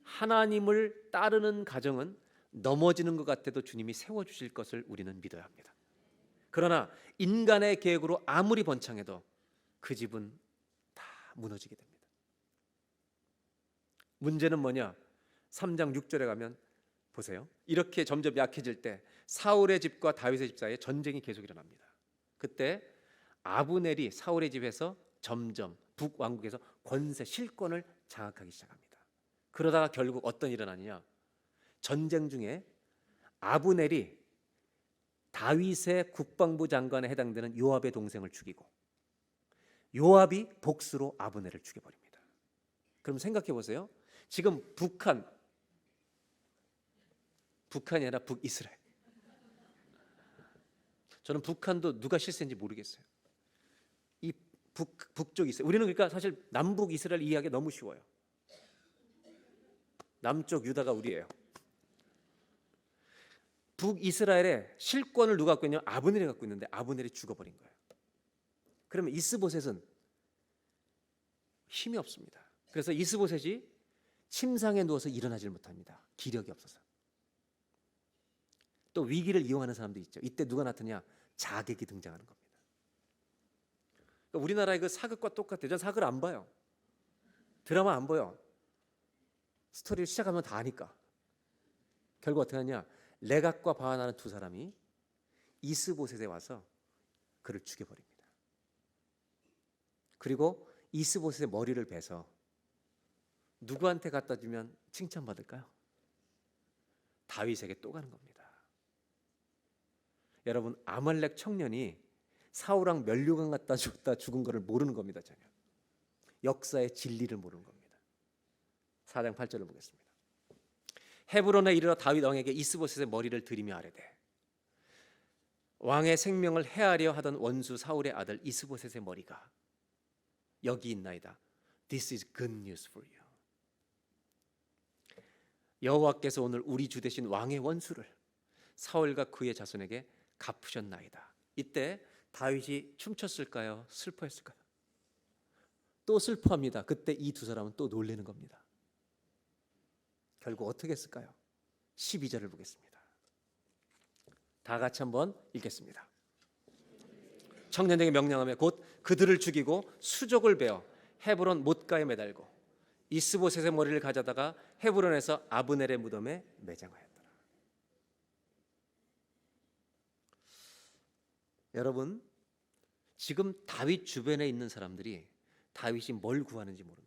하나님을 따르는 가정은 넘어지는 것 같아도 주님이 세워주실 것을 우리는 믿어야 합니다. 그러나 인간의 계획으로 아무리 번창해도 그 집은 다 무너지게 됩니다. 문제는 뭐냐? 3장 6절에 가면 보세요. 이렇게 점점 약해질 때 사울의 집과 다윗의 집 사이에 전쟁이 계속 일어납니다. 그때 아브넬이 사울의 집에서 점점 북왕국에서 권세 실권을 장악하기 시작합니다. 그러다가 결국 어떤 일이 일어나느냐? 전쟁 중에 아브넬이 다윗의 국방부 장관에 해당되는 요압의 동생을 죽이고 요압이 복수로 아브넬을 죽여버립니다. 그럼 생각해 보세요. 지금 북한이 아니라 북이스라엘. 저는 북한도 누가 실세인지 모르겠어요. 이 북쪽 이스라엘. 우리는 그러니까 사실 남북 이스라엘 이해하기 너무 쉬워요. 남쪽 유다가 우리예요. 북이스라엘의 실권을 누가 갖고 있냐면 아브넬이 갖고 있는데 아브넬이 죽어버린 거예요. 그러면 이스보셋은 힘이 없습니다. 그래서 이스보셋이 침상에 누워서 일어나질 못합니다. 기력이 없어서. 또 위기를 이용하는 사람도 있죠. 이때 누가 나타나냐? 자객이 등장하는 겁니다. 그러니까 우리나라의 그 사극과 똑같아요. 전 사극을 안 봐요. 드라마 안 봐요. 스토리를 시작하면 다 아니까. 결국 어떻게 하냐? 레갑과 바하나는 두 사람이 이스보셋에 와서 그를 죽여버립니다. 그리고 이스보셋의 머리를 베서 누구한테 갖다 주면 칭찬받을까요? 다윗에게 또 가는 겁니다. 여러분, 아말렉 청년이 사울왕 면류관 갖다 줬다 죽은 것을 모르는 겁니다. 전혀. 역사의 진리를 모르는 겁니다. 4장 8절을 보겠습니다. 헤브론에 이르러 다윗 왕에게 이스보셋의 머리를 들이며 아뢰되 왕의 생명을 해하려 하던 원수 사울의 아들 이스보셋의 머리가 여기 있나이다. This is good news for you. 여호와께서 오늘 우리 주 되신 왕의 원수를 사울과 그의 자손에게 갚으셨나이다. 이때 다윗이 춤췄을까요? 슬퍼했을까요? 또 슬퍼합니다. 그때 이 두 사람은 또 놀라는 겁니다. 결국 어떻게 했을까요? 12절을 보겠습니다. 다 같이 한번 읽겠습니다. 청년에게 명령하며 곧 그들을 죽이고 수족을 베어 헤브론 못가에 매달고 이스보셋의 머리를 가져다가 헤브론에서 아브넬의 무덤에 매장하였더라. 여러분, 지금 다윗 주변에 있는 사람들이 다윗이 뭘 구하는지 모릅니다.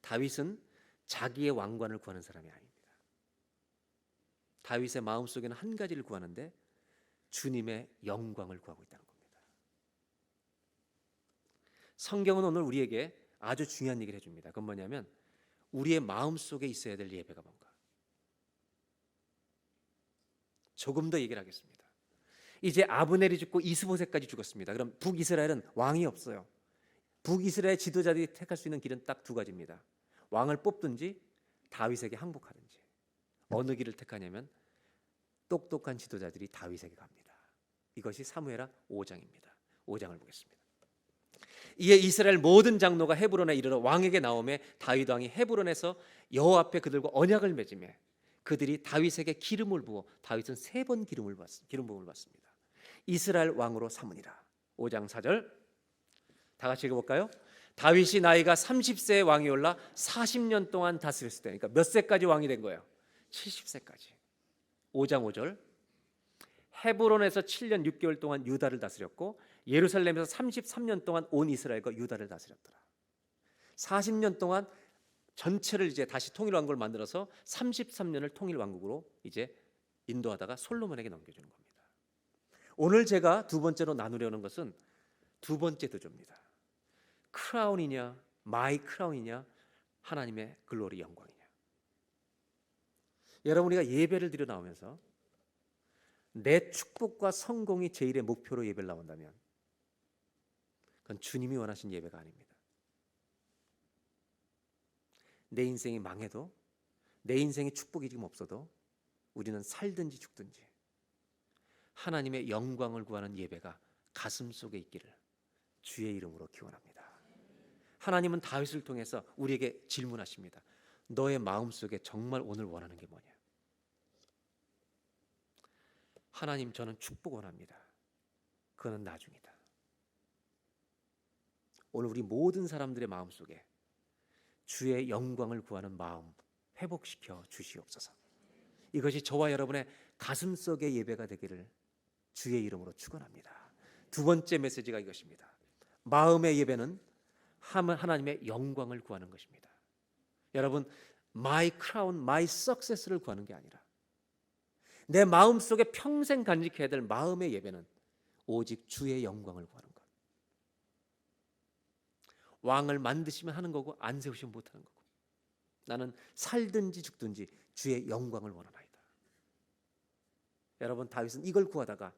다윗은 자기의 왕관을 구하는 사람이 아닙니다. 다윗의 마음속에는 한 가지를 구하는데 주님의 영광을 구하고 있다는 겁니다. 성경은 오늘 우리에게 아주 중요한 얘기를 해줍니다. 그건 뭐냐면 우리의 마음속에 있어야 될 예배가 뭔가. 조금 더 얘기를 하겠습니다. 이제 아브넬이 죽고 이스보셋까지 죽었습니다. 그럼 북이스라엘은 왕이 없어요. 북이스라엘 지도자들이 택할 수 있는 길은 딱 두 가지입니다. 왕을 뽑든지 다윗에게 항복하든지. 어느 길을 택하냐면 똑똑한 지도자들이 다윗에게 갑니다. 이것이 사무엘하 5장입니다. 5장을 보겠습니다. 이에 이스라엘 모든 장로가 헤브론에 이르러 왕에게 나오매 다윗 왕이 헤브론에서 여호와 앞에 그들과 언약을 맺으며 그들이 다윗에게 기름을 부어 다윗은 3번 기름 부음을 받습니다. 이스라엘 왕으로 삼으니라. 5장 4절 다 같이 읽어볼까요? 다윗이 나이가 30세에 왕이 올라 40년 동안 다스렸을 때, 그러니까 몇 세까지 왕이 된 거예요? 70세까지. 5장 5절. 헤브론에서 7년 6개월 동안 유다를 다스렸고 예루살렘에서 33년 동안 온 이스라엘과 유다를 다스렸더라. 40년 동안 전체를 이제 다시 통일왕국을 만들어서 33년을 통일왕국으로 이제 인도하다가 솔로몬에게 넘겨주는 겁니다. 오늘 제가 두 번째로 나누려는 것은 두 번째 대조입니다. 크라운이냐 마이 크라운이냐 하나님의 글로리 영광이냐. 여러분, 우리가 예배를 드려 나오면서 내 축복과 성공이 제일의 목표로 예배를 나온다면 그건 주님이 원하신 예배가 아닙니다. 내 인생이 망해도, 내 인생에 축복이 지금 없어도 우리는 살든지 죽든지 하나님의 영광을 구하는 예배가 가슴 속에 있기를 주의 이름으로 기원합니다. 하나님은 다윗을 통해서 우리에게 질문하십니다. 너의 마음속에 정말 오늘 원하는 게 뭐냐? 하나님, 저는 축복 원합니다. 그거는 나중이다. 오늘 우리 모든 사람들의 마음속에 주의 영광을 구하는 마음 회복시켜 주시옵소서. 이것이 저와 여러분의 가슴속의 예배가 되기를 주의 이름으로 축원합니다. 두 번째 메시지가 이것입니다. 마음의 예배는 하나님의 영광을 구하는 것입니다. 여러분, my crown, my success를 구하는 게 아니라 내 마음속에 평생 간직해야 될 마음의 예배는 오직 주의 영광을 구하는 것. 왕을 만드시면 하는 거고 안 세우시면 못하는 거고, 나는 살든지 죽든지 주의 영광을 원하나이다. 여러분, 다윗은 이걸 구하다가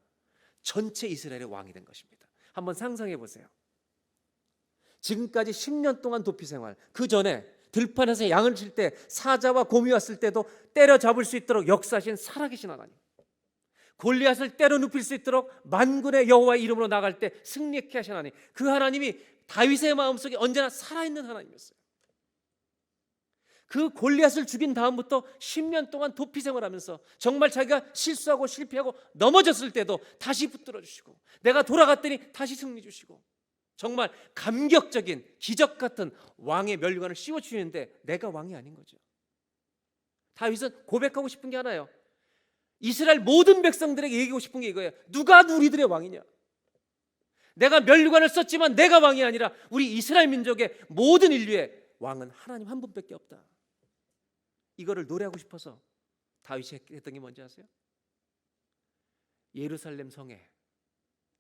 전체 이스라엘의 왕이 된 것입니다. 한번 상상해 보세요. 지금까지 10년 동안 도피 생활, 그 전에 들판에서 양을 칠 때 사자와 곰이 왔을 때도 때려잡을 수 있도록 역사하신 살아계신 하나님, 골리앗을 때려 눕힐 수 있도록 만군의 여호와의 이름으로 나갈 때 승리케 하신 하나님, 그 하나님이 다윗의 마음속에 언제나 살아있는 하나님이었어요. 그 골리앗을 죽인 다음부터 10년 동안 도피 생활하면서 정말 자기가 실수하고 실패하고 넘어졌을 때도 다시 붙들어 주시고, 내가 돌아갔더니 다시 승리 주시고, 정말 감격적인 기적 같은 왕의 면류관을 씌워 주시는데 내가 왕이 아닌 거죠. 다윗은 고백하고 싶은 게 하나예요. 이스라엘 모든 백성들에게 얘기하고 싶은 게 이거예요. 누가 우리들의 왕이냐? 내가 면류관을 썼지만 내가 왕이 아니라 우리 이스라엘 민족의 모든 인류의 왕은 하나님 한 분밖에 없다. 이거를 노래하고 싶어서 다윗이 했던 게 뭔지 아세요? 예루살렘 성에,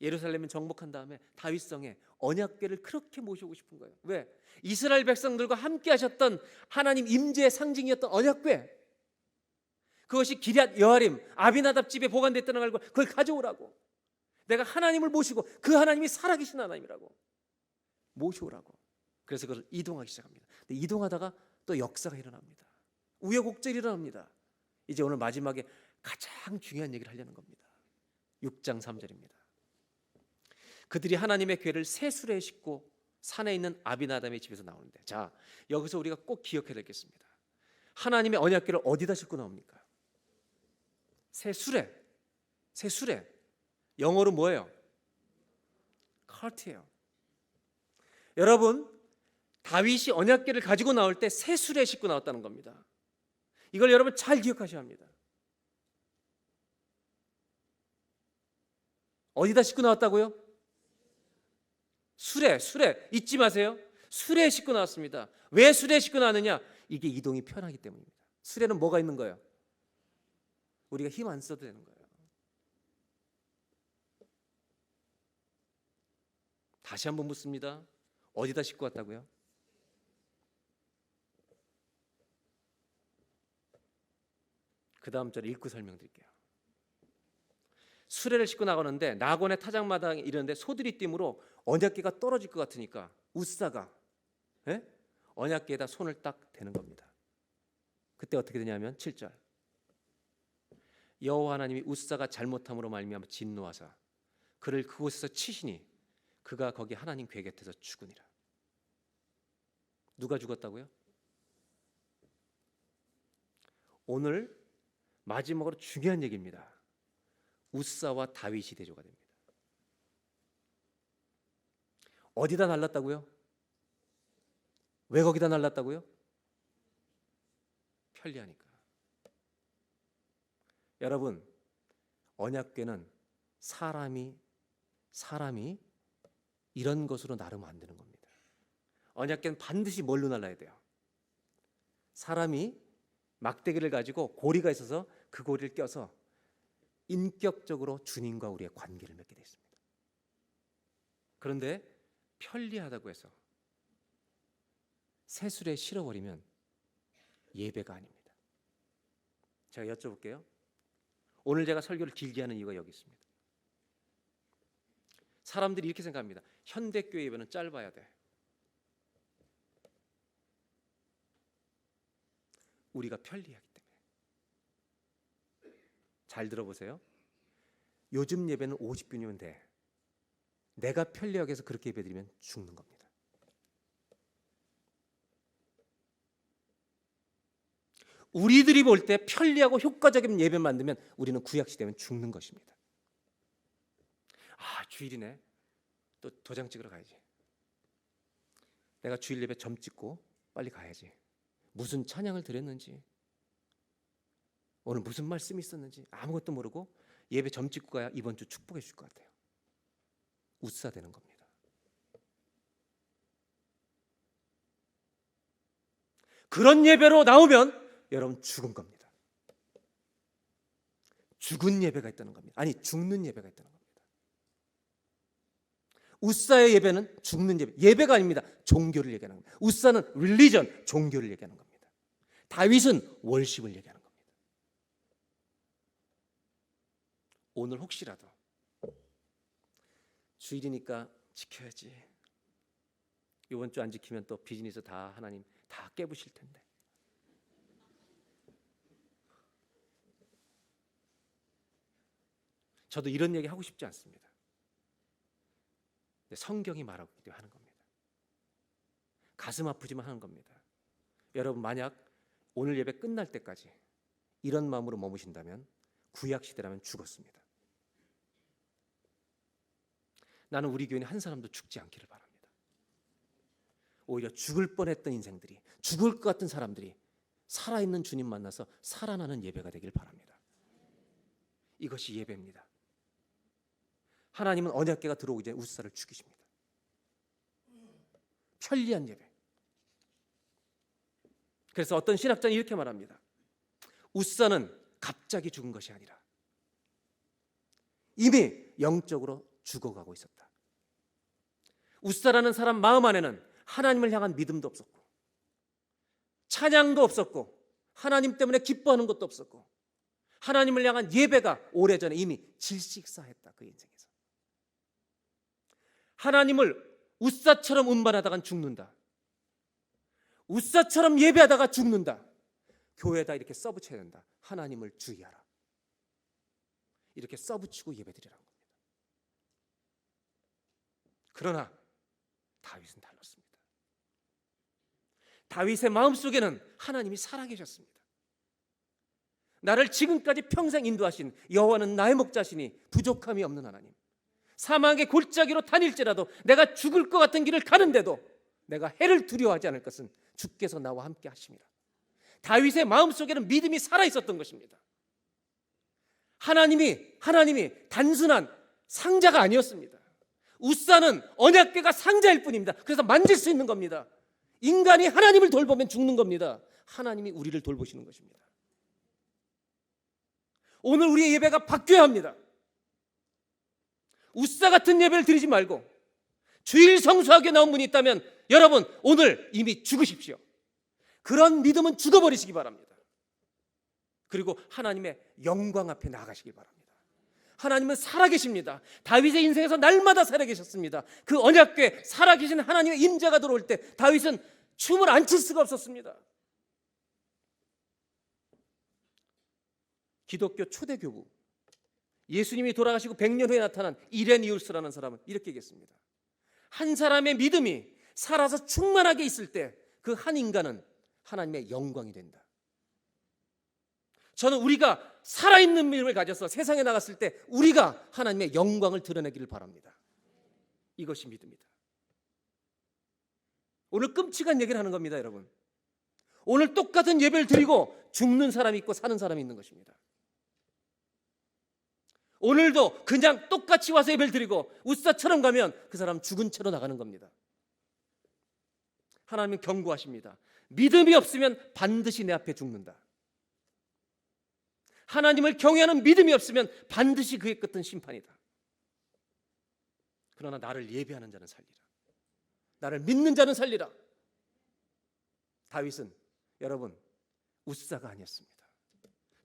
예루살렘을 정복한 다음에 다윗 성에 언약궤를 그렇게 모시고 싶은 거예요. 왜? 이스라엘 백성들과 함께 하셨던 하나님 임재의 상징이었던 언약궤, 그것이 기럇 여아림 아비나답 집에 보관됐다는 걸 알고 그걸 가져오라고, 내가 하나님을 모시고 그 하나님이 살아계신 하나님이라고 모셔오라고. 그래서 그걸 이동하기 시작합니다. 근데 이동하다가 또 역사가 일어납니다. 우여곡절이 일어납니다. 이제 오늘 마지막에 가장 중요한 얘기를 하려는 겁니다. 6장 3절입니다. 그들이 하나님의 궤를 새 수레에 싣고 산에 있는 아비나답의 집에서 나오는데, 자, 여기서 우리가 꼭 기억해야 되겠습니다. 하나님의 언약궤를 어디다 싣고 나옵니까? 새 수레. 새 수레. 영어로 뭐예요? 카트예요. 여러분, 다윗이 언약궤를 가지고 나올 때 새 수레에 싣고 나왔다는 겁니다. 이걸 여러분 잘 기억하셔야 합니다. 어디다 싣고 나왔다고요? 수레 잊지 마세요. 수레에 싣고 나왔습니다. 왜 수레에 싣고 나왔느냐? 이게 이동이 편하기 때문입니다. 수레는 뭐가 있는 거예요? 우리가 힘 안 써도 되는 거예요. 다시 한번 묻습니다. 어디다 싣고 왔다고요? 그 다음 절을 읽고 설명드릴게요. 수레를 싣고 나가는데 낙원의 타작마당에 이르는데 소들이 띠므로 언약궤가 떨어질 것 같으니까 웃사가 언약궤에다 손을 딱 대는 겁니다. 그때 어떻게 되냐면 7절, 여호와 하나님이 웃사가 잘못함으로 말미암아 진노하사 그를 그곳에서 치시니 그가 거기 하나님 궤 곁에서 죽으니라. 누가 죽었다고요? 오늘 마지막으로 중요한 얘기입니다. 웃사와 다윗이 대조가 됩니다. 어디다 날랐다고요? 왜 거기다 날랐다고요? 편리하니까. 여러분, 언약궤는 사람이 이런 것으로 나르면 안 되는 겁니다. 언약궤는 반드시 뭘로 날라야 돼요? 사람이 막대기를 가지고 고리가 있어서 그 고리를 껴서 인격적으로 주님과 우리의 관계를 맺게 되어 있습니다. 그런데 편리하다고 해서 새술에 실어버리면 예배가 아닙니다. 제가 여쭤볼게요. 오늘 제가 설교를 길게 하는 이유가 여기 있습니다. 사람들이 이렇게 생각합니다. 현대교회 예배는 짧아야 돼. 우리가 편리하기 때문에. 잘 들어보세요. 요즘 예배는 50분이면 돼. 내가 편리하게 해서 그렇게 예배드리면 죽는 겁니다. 우리들이 볼 때 편리하고 효과적인 예배 만들면 우리는 구약시대면 죽는 것입니다. 아, 주일이네. 또 도장 찍으러 가야지. 내가 주일 예배 점 찍고 빨리 가야지. 무슨 찬양을 드렸는지, 오늘 무슨 말씀이 있었는지 아무것도 모르고 예배 점 찍고 가야 이번 주 축복해 줄 것 같아요. 웃사되는 겁니다. 그런 예배로 나오면 여러분 죽은 겁니다. 죽은 예배가 있다는 겁니다. 아니, 죽는 예배가 있다는 겁니다. 웃사의 예배는 죽는 예배, 예배가 아닙니다. 종교를 얘기하는 겁니다. 웃사는 릴리전, 종교를 얘기하는 겁니다. 다윗은 월십을 얘기하는 겁니다. 오늘 혹시라도 주일이니까 지켜야지, 이번 주 안 지키면 또 비즈니스 다 하나님 다 깨부실 텐데, 저도 이런 얘기 하고 싶지 않습니다. 성경이 말하고 있기도 하는 겁니다. 가슴 아프지만 하는 겁니다. 여러분, 만약 오늘 예배 끝날 때까지 이런 마음으로 머무신다면 구약 시대라면 죽었습니다. 나는 우리 교회는 한 사람도 죽지 않기를 바랍니다. 오히려 죽을 뻔했던 인생들이, 죽을 것 같은 사람들이 살아있는 주님 만나서 살아나는 예배가 되길 바랍니다. 이것이 예배입니다. 하나님은 언약궤가 들어오기 전에 웃사를 죽이십니다. 편리한 예배. 그래서 어떤 신학자는 이렇게 말합니다. 웃사는 갑자기 죽은 것이 아니라 이미 영적으로 죽어가고 있었다. 웃사라는 사람 마음 안에는 하나님을 향한 믿음도 없었고, 찬양도 없었고, 하나님 때문에 기뻐하는 것도 없었고, 하나님을 향한 예배가 오래전에 이미 질식사했다. 그 인생에서 하나님을 웃사처럼 운반하다간 죽는다. 웃사처럼 예배하다가 죽는다. 교회에다 이렇게 써붙여야 된다. 하나님을 주의하라. 이렇게 써붙이고 예배드리라는 겁니다. 그러나 다윗은 달랐습니다. 다윗의 마음속에는 하나님이 살아계셨습니다. 나를 지금까지 평생 인도하신 여호와는 나의 목자시니 부족함이 없는 하나님. 사망의 골짜기로 다닐지라도 내가 죽을 것 같은 길을 가는데도 내가 해를 두려워하지 않을 것은 주께서 나와 함께 하심이라. 다윗의 마음속에는 믿음이 살아있었던 것입니다. 하나님이 단순한 상자가 아니었습니다. 웃사는 언약궤가 상자일 뿐입니다. 그래서 만질 수 있는 겁니다. 인간이 하나님을 돌보면 죽는 겁니다. 하나님이 우리를 돌보시는 것입니다. 오늘 우리의 예배가 바뀌어야 합니다. 웃사 같은 예배를 드리지 말고 주일 성수하게 나온 분이 있다면 여러분, 오늘 이미 죽으십시오. 그런 믿음은 죽어버리시기 바랍니다. 그리고 하나님의 영광 앞에 나아가시기 바랍니다. 하나님은 살아계십니다. 다윗의 인생에서 날마다 살아계셨습니다. 그 언약궤 살아계신 하나님의 임재가 들어올 때 다윗은 춤을 안 출 수가 없었습니다. 기독교 초대 교부, 예수님이 돌아가시고 100년 후에 나타난 이레니우스라는 사람은 이렇게 얘기했습니다. 한 사람의 믿음이 살아서 충만하게 있을 때 그 한 인간은 하나님의 영광이 된다. 저는 우리가 살아있는 믿음을 가져서 세상에 나갔을 때 우리가 하나님의 영광을 드러내기를 바랍니다. 이것이 믿음이다. 오늘 끔찍한 얘기를 하는 겁니다, 여러분. 오늘 똑같은 예배를 드리고 죽는 사람이 있고 사는 사람이 있는 것입니다. 오늘도 그냥 똑같이 와서 예배를 드리고 우사처럼 가면 그 사람 죽은 채로 나가는 겁니다. 하나님은 경고하십니다. 믿음이 없으면 반드시 내 앞에 죽는다. 하나님을 경외하는 믿음이 없으면 반드시 그의 끝은 심판이다. 그러나 나를 예배하는 자는 살리라. 나를 믿는 자는 살리라. 다윗은 여러분 우사가 아니었습니다.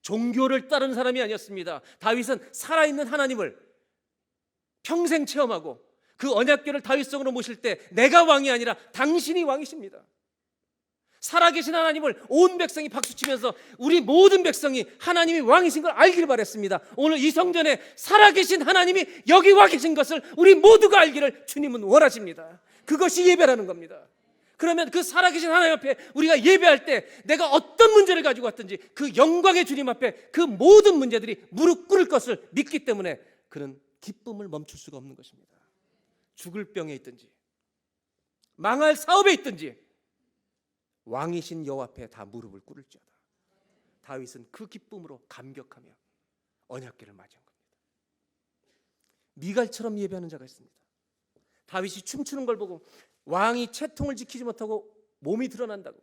종교를 따르는 사람이 아니었습니다. 다윗은 살아있는 하나님을 평생 체험하고 그 언약궤를 다윗 성으로 모실 때 내가 왕이 아니라 당신이 왕이십니다. 살아계신 하나님을 온 백성이 박수치면서 우리 모든 백성이 하나님이 왕이신 걸 알기를 바랬습니다. 오늘 이 성전에 살아계신 하나님이 여기 와 계신 것을 우리 모두가 알기를 주님은 원하십니다. 그것이 예배라는 겁니다. 그러면 그 살아계신 하나님 앞에 우리가 예배할 때 내가 어떤 문제를 가지고 왔든지 그 영광의 주님 앞에 그 모든 문제들이 무릎 꿇을 것을 믿기 때문에 그는 기쁨을 멈출 수가 없는 것입니다. 죽을 병에 있든지 망할 사업에 있든지 왕이신 여호와 앞에 다 무릎을 꿇을지어다. 다윗은 그 기쁨으로 감격하며 언약궤를 맞이한 겁니다. 미갈처럼 예배하는 자가 있습니다. 다윗이 춤추는 걸 보고 왕이 채통을 지키지 못하고 몸이 드러난다고.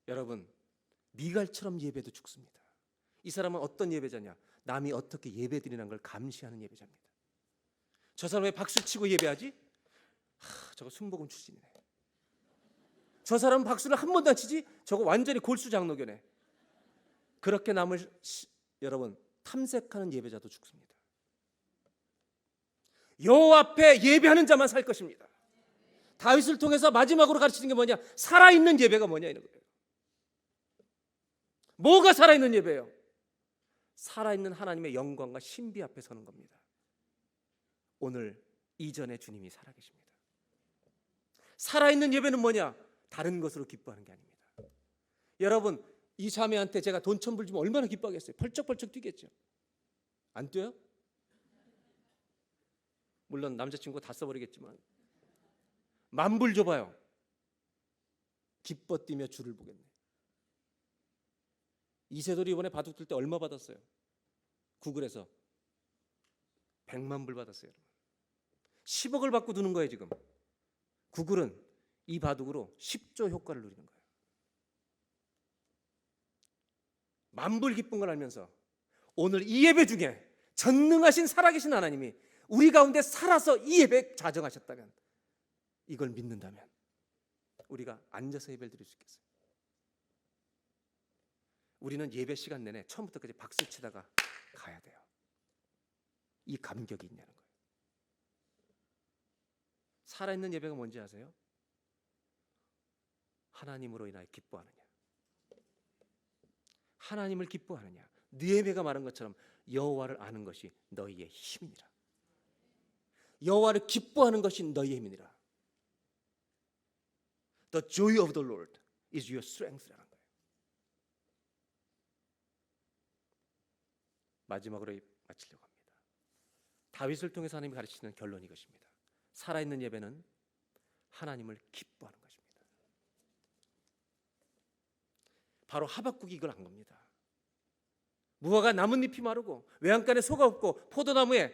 여러분 미갈처럼 예배도 죽습니다. 이 사람은 어떤 예배자냐? 남이 어떻게 예배드리는 걸 감시하는 예배자입니다. 저 사람 왜 박수치고 예배하지? 저거 순복음 출신이네. 저 사람은 박수를 한 번도 안 치지? 저거 완전히 골수 장로교네. 그렇게 남을 여러분 탐색하는 예배자도 죽습니다. 여호와 앞에 예배하는 자만 살 것입니다. 다윗을 통해서 마지막으로 가르치는 게 뭐냐? 살아있는 예배가 뭐냐 이런 거예요. 뭐가 살아있는 예배예요? 살아있는 하나님의 영광과 신비 앞에 서는 겁니다. 오늘 이전에 주님이 살아계십니다. 살아있는 예배는 뭐냐? 다른 것으로 기뻐하는 게 아닙니다. 여러분 이 자매한테 제가 돈 1,000불 주면 얼마나 기뻐하겠어요? 펄쩍펄쩍 뛰겠죠. 안 뛰어요? 물론 남자친구 다 써버리겠지만 10,000불 줘봐요. 기뻐 뛰며 주를 보겠네. 이세돌이 이번에 바둑 둘 때 얼마 받았어요? 구글에서 100만 불 받았어요. 10억을 받고 두는 거예요 지금. 구글은 이 바둑으로 10조 효과를 누리는 거예요. 10,000불 기쁜 걸 알면서 오늘 이 예배 중에 전능하신 살아계신 하나님이 우리 가운데 살아서 이 예배에 자정하셨다면, 이걸 믿는다면 우리가 앉아서 예배를 드릴 수 있겠어요? 우리는 예배 시간 내내 처음부터 끝까지 박수 치다가 가야 돼요. 이 감격이 있냐는 거예요. 살아있는 예배가 뭔지 아세요? 하나님으로 인하여 기뻐하느냐, 하나님을 기뻐하느냐. 네 예배가 말한 것처럼 여호와를 아는 것이 너희의 힘이니라. 여호와를 기뻐하는 것이 너희의 힘이니라. The joy of the Lord is your strength라는 거예요. 마지막으로 마치려고 합니다. 다윗을 통해서 하나님이 가르치는 결론이 이것입니다. 살아있는 예배는 하나님을 기뻐하는 것입니다. 바로 하박국이 이걸 한 겁니다. 무화과 나뭇잎이 마르고 외양간에 소가 없고 포도나무에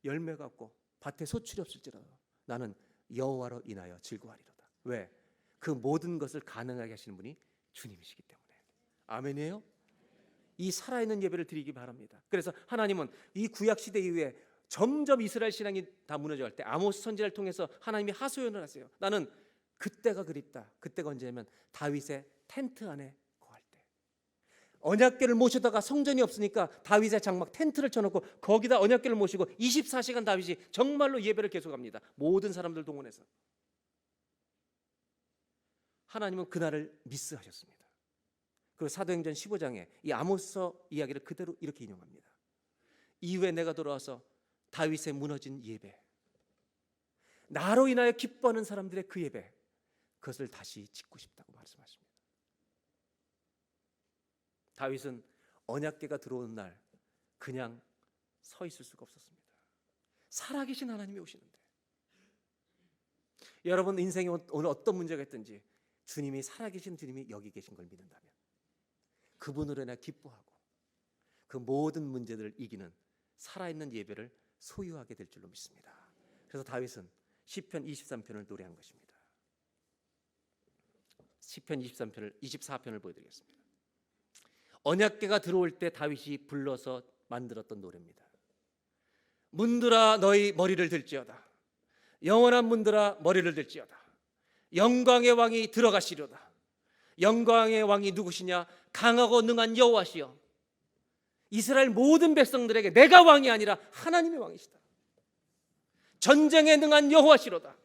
열매가 없고 밭에 소출이 없을지라도 나는 여호와로 인하여 즐거워하리로다. 왜? 그 모든 것을 가능하게 하시는 분이 주님이시기 때문에. 아멘이에요? 이 살아있는 예배를 드리기 바랍니다. 그래서 하나님은 이 구약시대 이후에 점점 이스라엘 신앙이 다 무너져갈 때 아모스 선지자를 통해서 하나님이 하소연을 하세요. 나는 그때가 그립다. 그때가 언제냐면 다윗의 텐트 안에 거할 때. 언약궤를 모셔다가 성전이 없으니까 다윗의 장막 텐트를 쳐놓고 거기다 언약궤를 모시고 24시간 다윗이 정말로 예배를 계속합니다. 모든 사람들 동원해서. 하나님은 그날을 미스하셨습니다. 그 사도행전 15장에 이 아모스서 이야기를 그대로 이렇게 인용합니다. 이후에 내가 돌아와서 다윗의 무너진 예배, 나로 인하여 기뻐하는 사람들의 그 예배, 그것을 다시 짓고 싶다고 말씀하십니다. 다윗은 언약궤가 들어오는 날 그냥 서 있을 수가 없었습니다. 살아계신 하나님이 오시는데. 여러분 인생에 오늘 어떤 문제가 있든지 주님이 살아계신 주님이 여기 계신 걸 믿는다면 그분으로 인해 기뻐하고 그 모든 문제들을 이기는 살아있는 예배를 소유하게 될 줄로 믿습니다. 그래서 다윗은 시편 23편을 노래한 것입니다. 시편 24편을 보여드리겠습니다. 언약궤가 들어올 때 다윗이 불러서 만들었던 노래입니다. 문들아 너희 머리를 들지어다. 영원한 문들아 머리를 들지어다. 영광의 왕이 들어가시려다. 영광의 왕이 누구시냐? 강하고 능한 여호와시여. 이스라엘 모든 백성들에게 내가 왕이 아니라 하나님의 왕이시다. 전쟁에 능한 여호와시로다.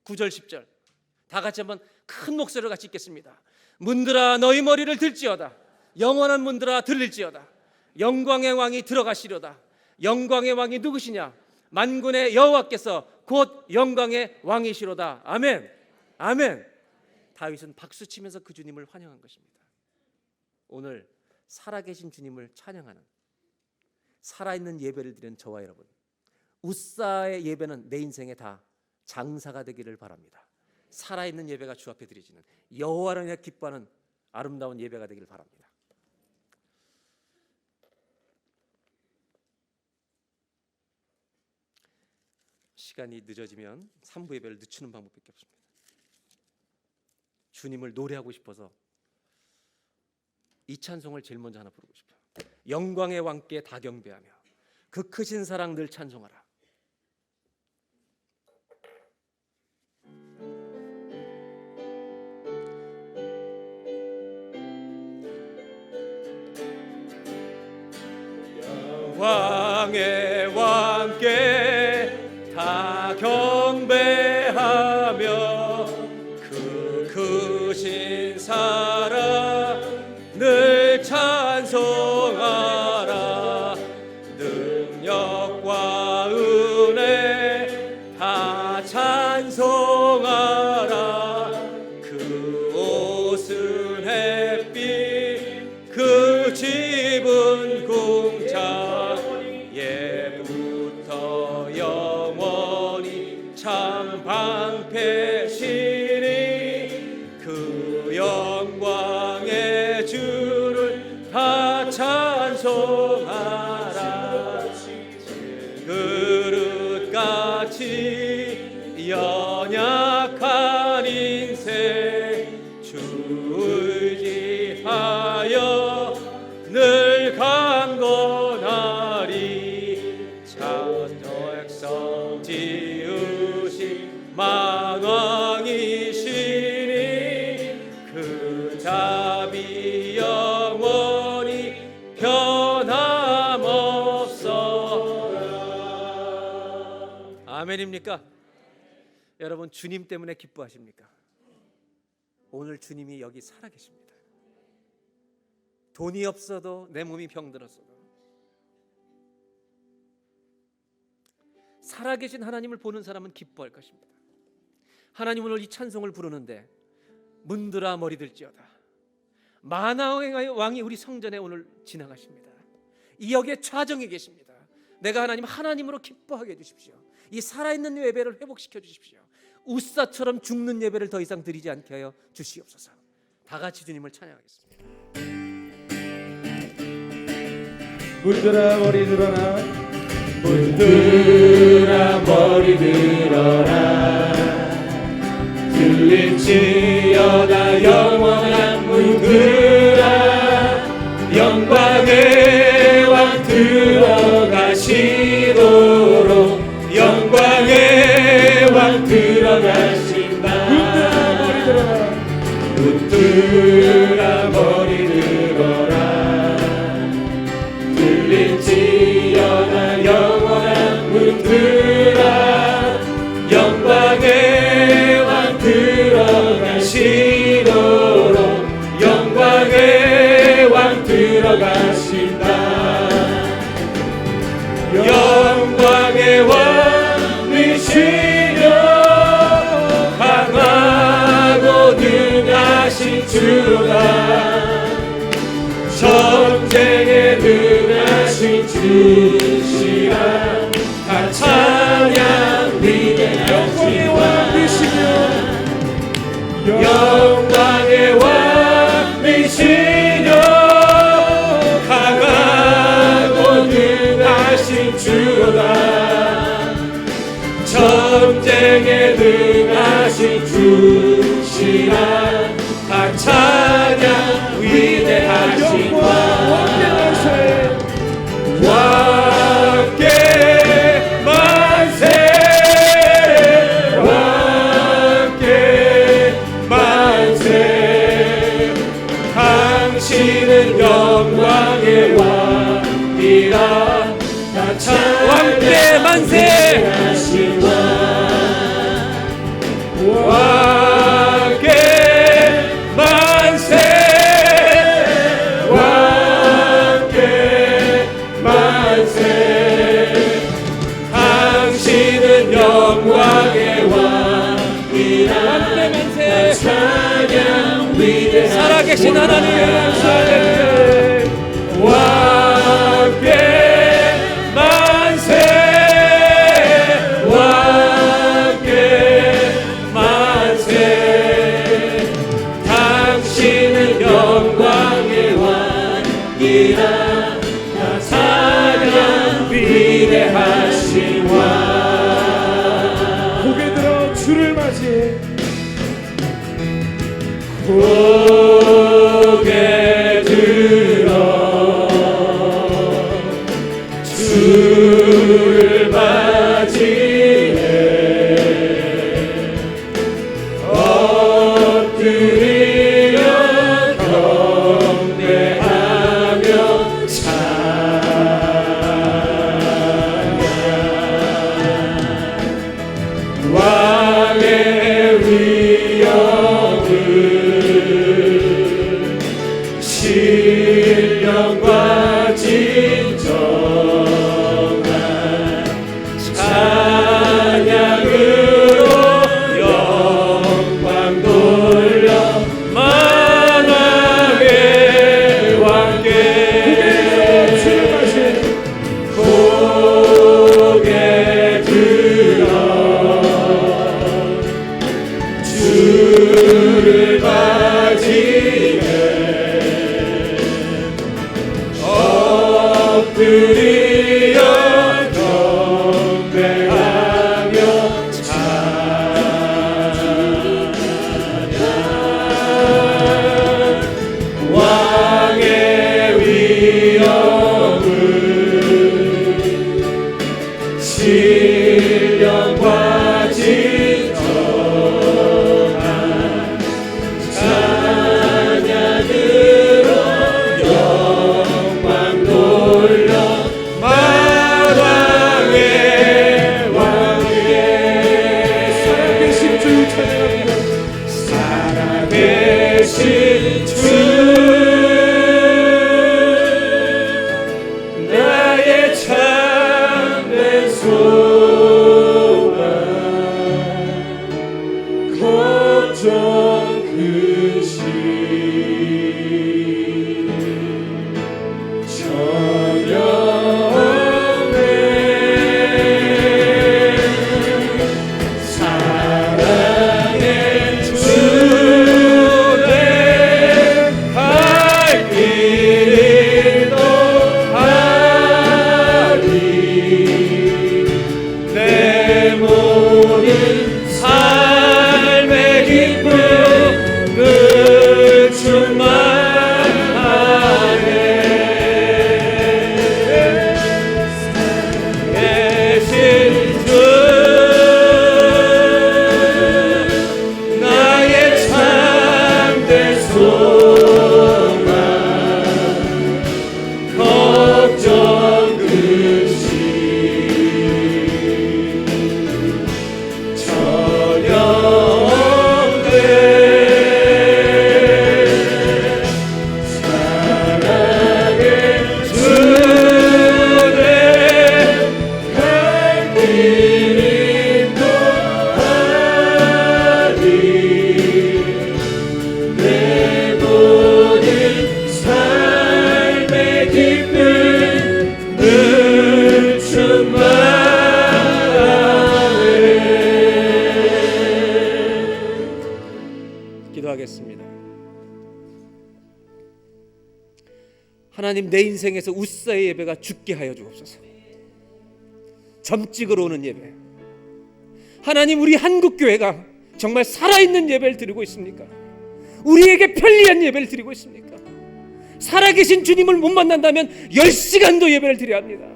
9절 10절 다 같이 한번 큰 목소리로 같이 읽겠습니다. 문들아 너희 머리를 들지어다. 영원한 문들아 들릴지어다. 영광의 왕이 들어가시려다. 영광의 왕이 누구시냐? 만군의 여호와께서 곧 영광의 왕이시로다. 아멘. 아멘. 다윗은 박수치면서 그 주님을 환영한 것입니다. 오늘 살아계신 주님을 찬양하는 살아있는 예배를 드리는 저와 여러분, 우사의 예배는 내 인생에 다 장사가 되기를 바랍니다. 살아있는 예배가 주 앞에 드려지는 여호와를 인해 기뻐하는 아름다운 예배가 되기를 바랍니다. 시간이 늦어지면 3부 예배를 늦추는 방법밖에 없습니다. 주님을 노래하고 싶어서 이 찬송을 제일 먼저 하나 부르고 싶어요. 영광의 왕께 다 경배하며 그 크신 사랑 늘 찬송하라. 영광의 왕께 다 경배하며 그 크신 사랑 늘 찬송하라. 능력과 은혜 다 찬송하라. 그 옷은 햇빛 그 집은 궁창 예부터 영원히 참 방패시니 그 영광의 주를 다 찬송하라. 그릇같이 연약한 인생 주 의지하여 늘 강건하리. 자녀 백성 지으신 만왕이시니 그 자비 영원히 변함없어라. 아멘입니까? 여러분, 주님 때문에 기뻐하십니까? 오늘 주님이 여기 살아계십니다. 돈이 없어도 내 몸이 병들었어도 살아계신 하나님을 보는 사람은 기뻐할 것입니다. 하나님 오늘 이 찬송을 부르는데 문들아 머리 들지어다. 만왕의 왕이 우리 성전에 오늘 지나가십니다. 이 역에 좌정에 계십니다. 내가 하나님으로 기뻐하게 해주십시오. 이 살아있는 예배를 회복시켜 주십시오. 우사처럼 죽는 예배를 더 이상 드리지 않게 하여 주시옵소서. 다 같이 주님을 찬양하겠습니다. 문들아 머리 들어라. 문들아 머리 들어라. 들릴지어다 영원한 문들아. 영광의 왕 들어가시도록 영광의 왕 들어가신다. 문들아 머리 들어라. 들릴지어다 영원한 문들아. 영광의 왕 들어가시도록 영광의 왕 들어가신다. 영광의 왕이시여 강하고 능하신 주가 전능하신 주시라 다 찬양 위대하신 왕께 만세 왕께 만세 당신은 영광의 왕이라 다 찬양 왕께 만세 하신 왕께 만세 왕께 만세 당신은 영광의 왕이라 왕께 만세 찬양 위대하신 살아계신 하나님 왕께 만세 왕께 만세 당신은 영광의 왕이라 다 찬양 위대하신 왕 고개 들어 주를 맞이해 고개 들어 주를 맞이해 엎드려 경배하며 찬양 왕의 위엄을 신령과 진정한 찬양으로 영광 돌려 만왕의 왕께 고개 들어 주를 맞이해 엎드려 경배하며 찬양 왕의 위엄을 신령과 진정한 찬양으로 영광 돌려 만왕의 왕께 살아계신 주 찬양합니다 살아계신 주 나의 참된 소망 걱정 그시 전혀 없네 사랑의 주내 갈 길을 또하리 내 모든 삶의 기쁨 끝충만하네 계신 주 나의 참된 소망 걱정 그시 전혀 없네 사랑의 주내 갈 길이 또하리 내 모든 삶의 기쁨 늘 충만하네 기도하겠습니다. 하나님, 내 인생에서 우사의 예배가 죽게 하여 주옵소서. 점찍으러 오는 예배, 하나님, 우리 한국교회가 정말 살아있는 예배를 드리고 있습니까? 우리에게 편리한 예배를 드리고 있습니까? 살아계신 주님을 못 만난다면 10시간도 예배를 드려야 합니다.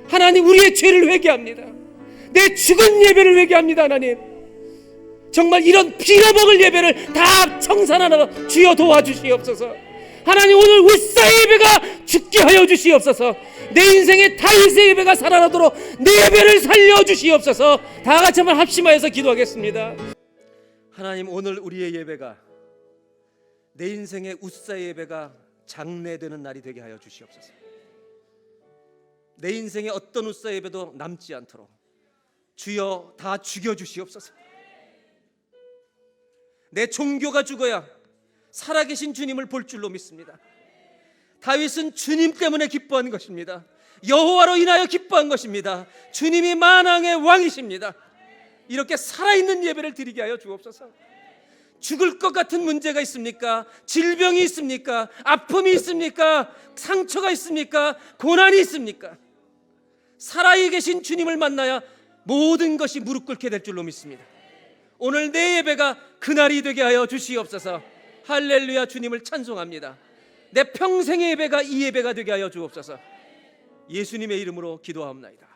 하나님, 우리의 죄를 회개합니다. 내 죽은 예배를 회개합니다. 하나님, 정말 이런 빌어먹을 예배를 다 청산하라 주여 도와주시옵소서. 하나님, 오늘 울사의 예배가 죽게 하여 주시옵소서. 내 인생의 다윗의 예배가 살아나도록 내 예배를 살려주시옵소서. 다 같이 한번 합심하여서 기도하겠습니다. 하나님, 오늘 우리의 예배가 내 인생의 웃사의 예배가 장래되는 날이 되게 하여 주시옵소서. 내 인생의 어떤 웃사 예배도 남지 않도록 주여 다 죽여주시옵소서. 내 종교가 죽어야 살아계신 주님을 볼 줄로 믿습니다. 다윗은 주님 때문에 기뻐한 것입니다. 여호와로 인하여 기뻐한 것입니다. 주님이 만왕의 왕이십니다. 이렇게 살아있는 예배를 드리게 하여 주옵소서. 죽을 것 같은 문제가 있습니까? 질병이 있습니까? 아픔이 있습니까? 상처가 있습니까? 고난이 있습니까? 살아계신 주님을 만나야 모든 것이 무릎 꿇게 될 줄로 믿습니다. 오늘 내 예배가 그날이 되게 하여 주시옵소서. 할렐루야. 주님을 찬송합니다. 내 평생의 예배가 이 예배가 되게 하여 주옵소서. 예수님의 이름으로 기도하옵나이다.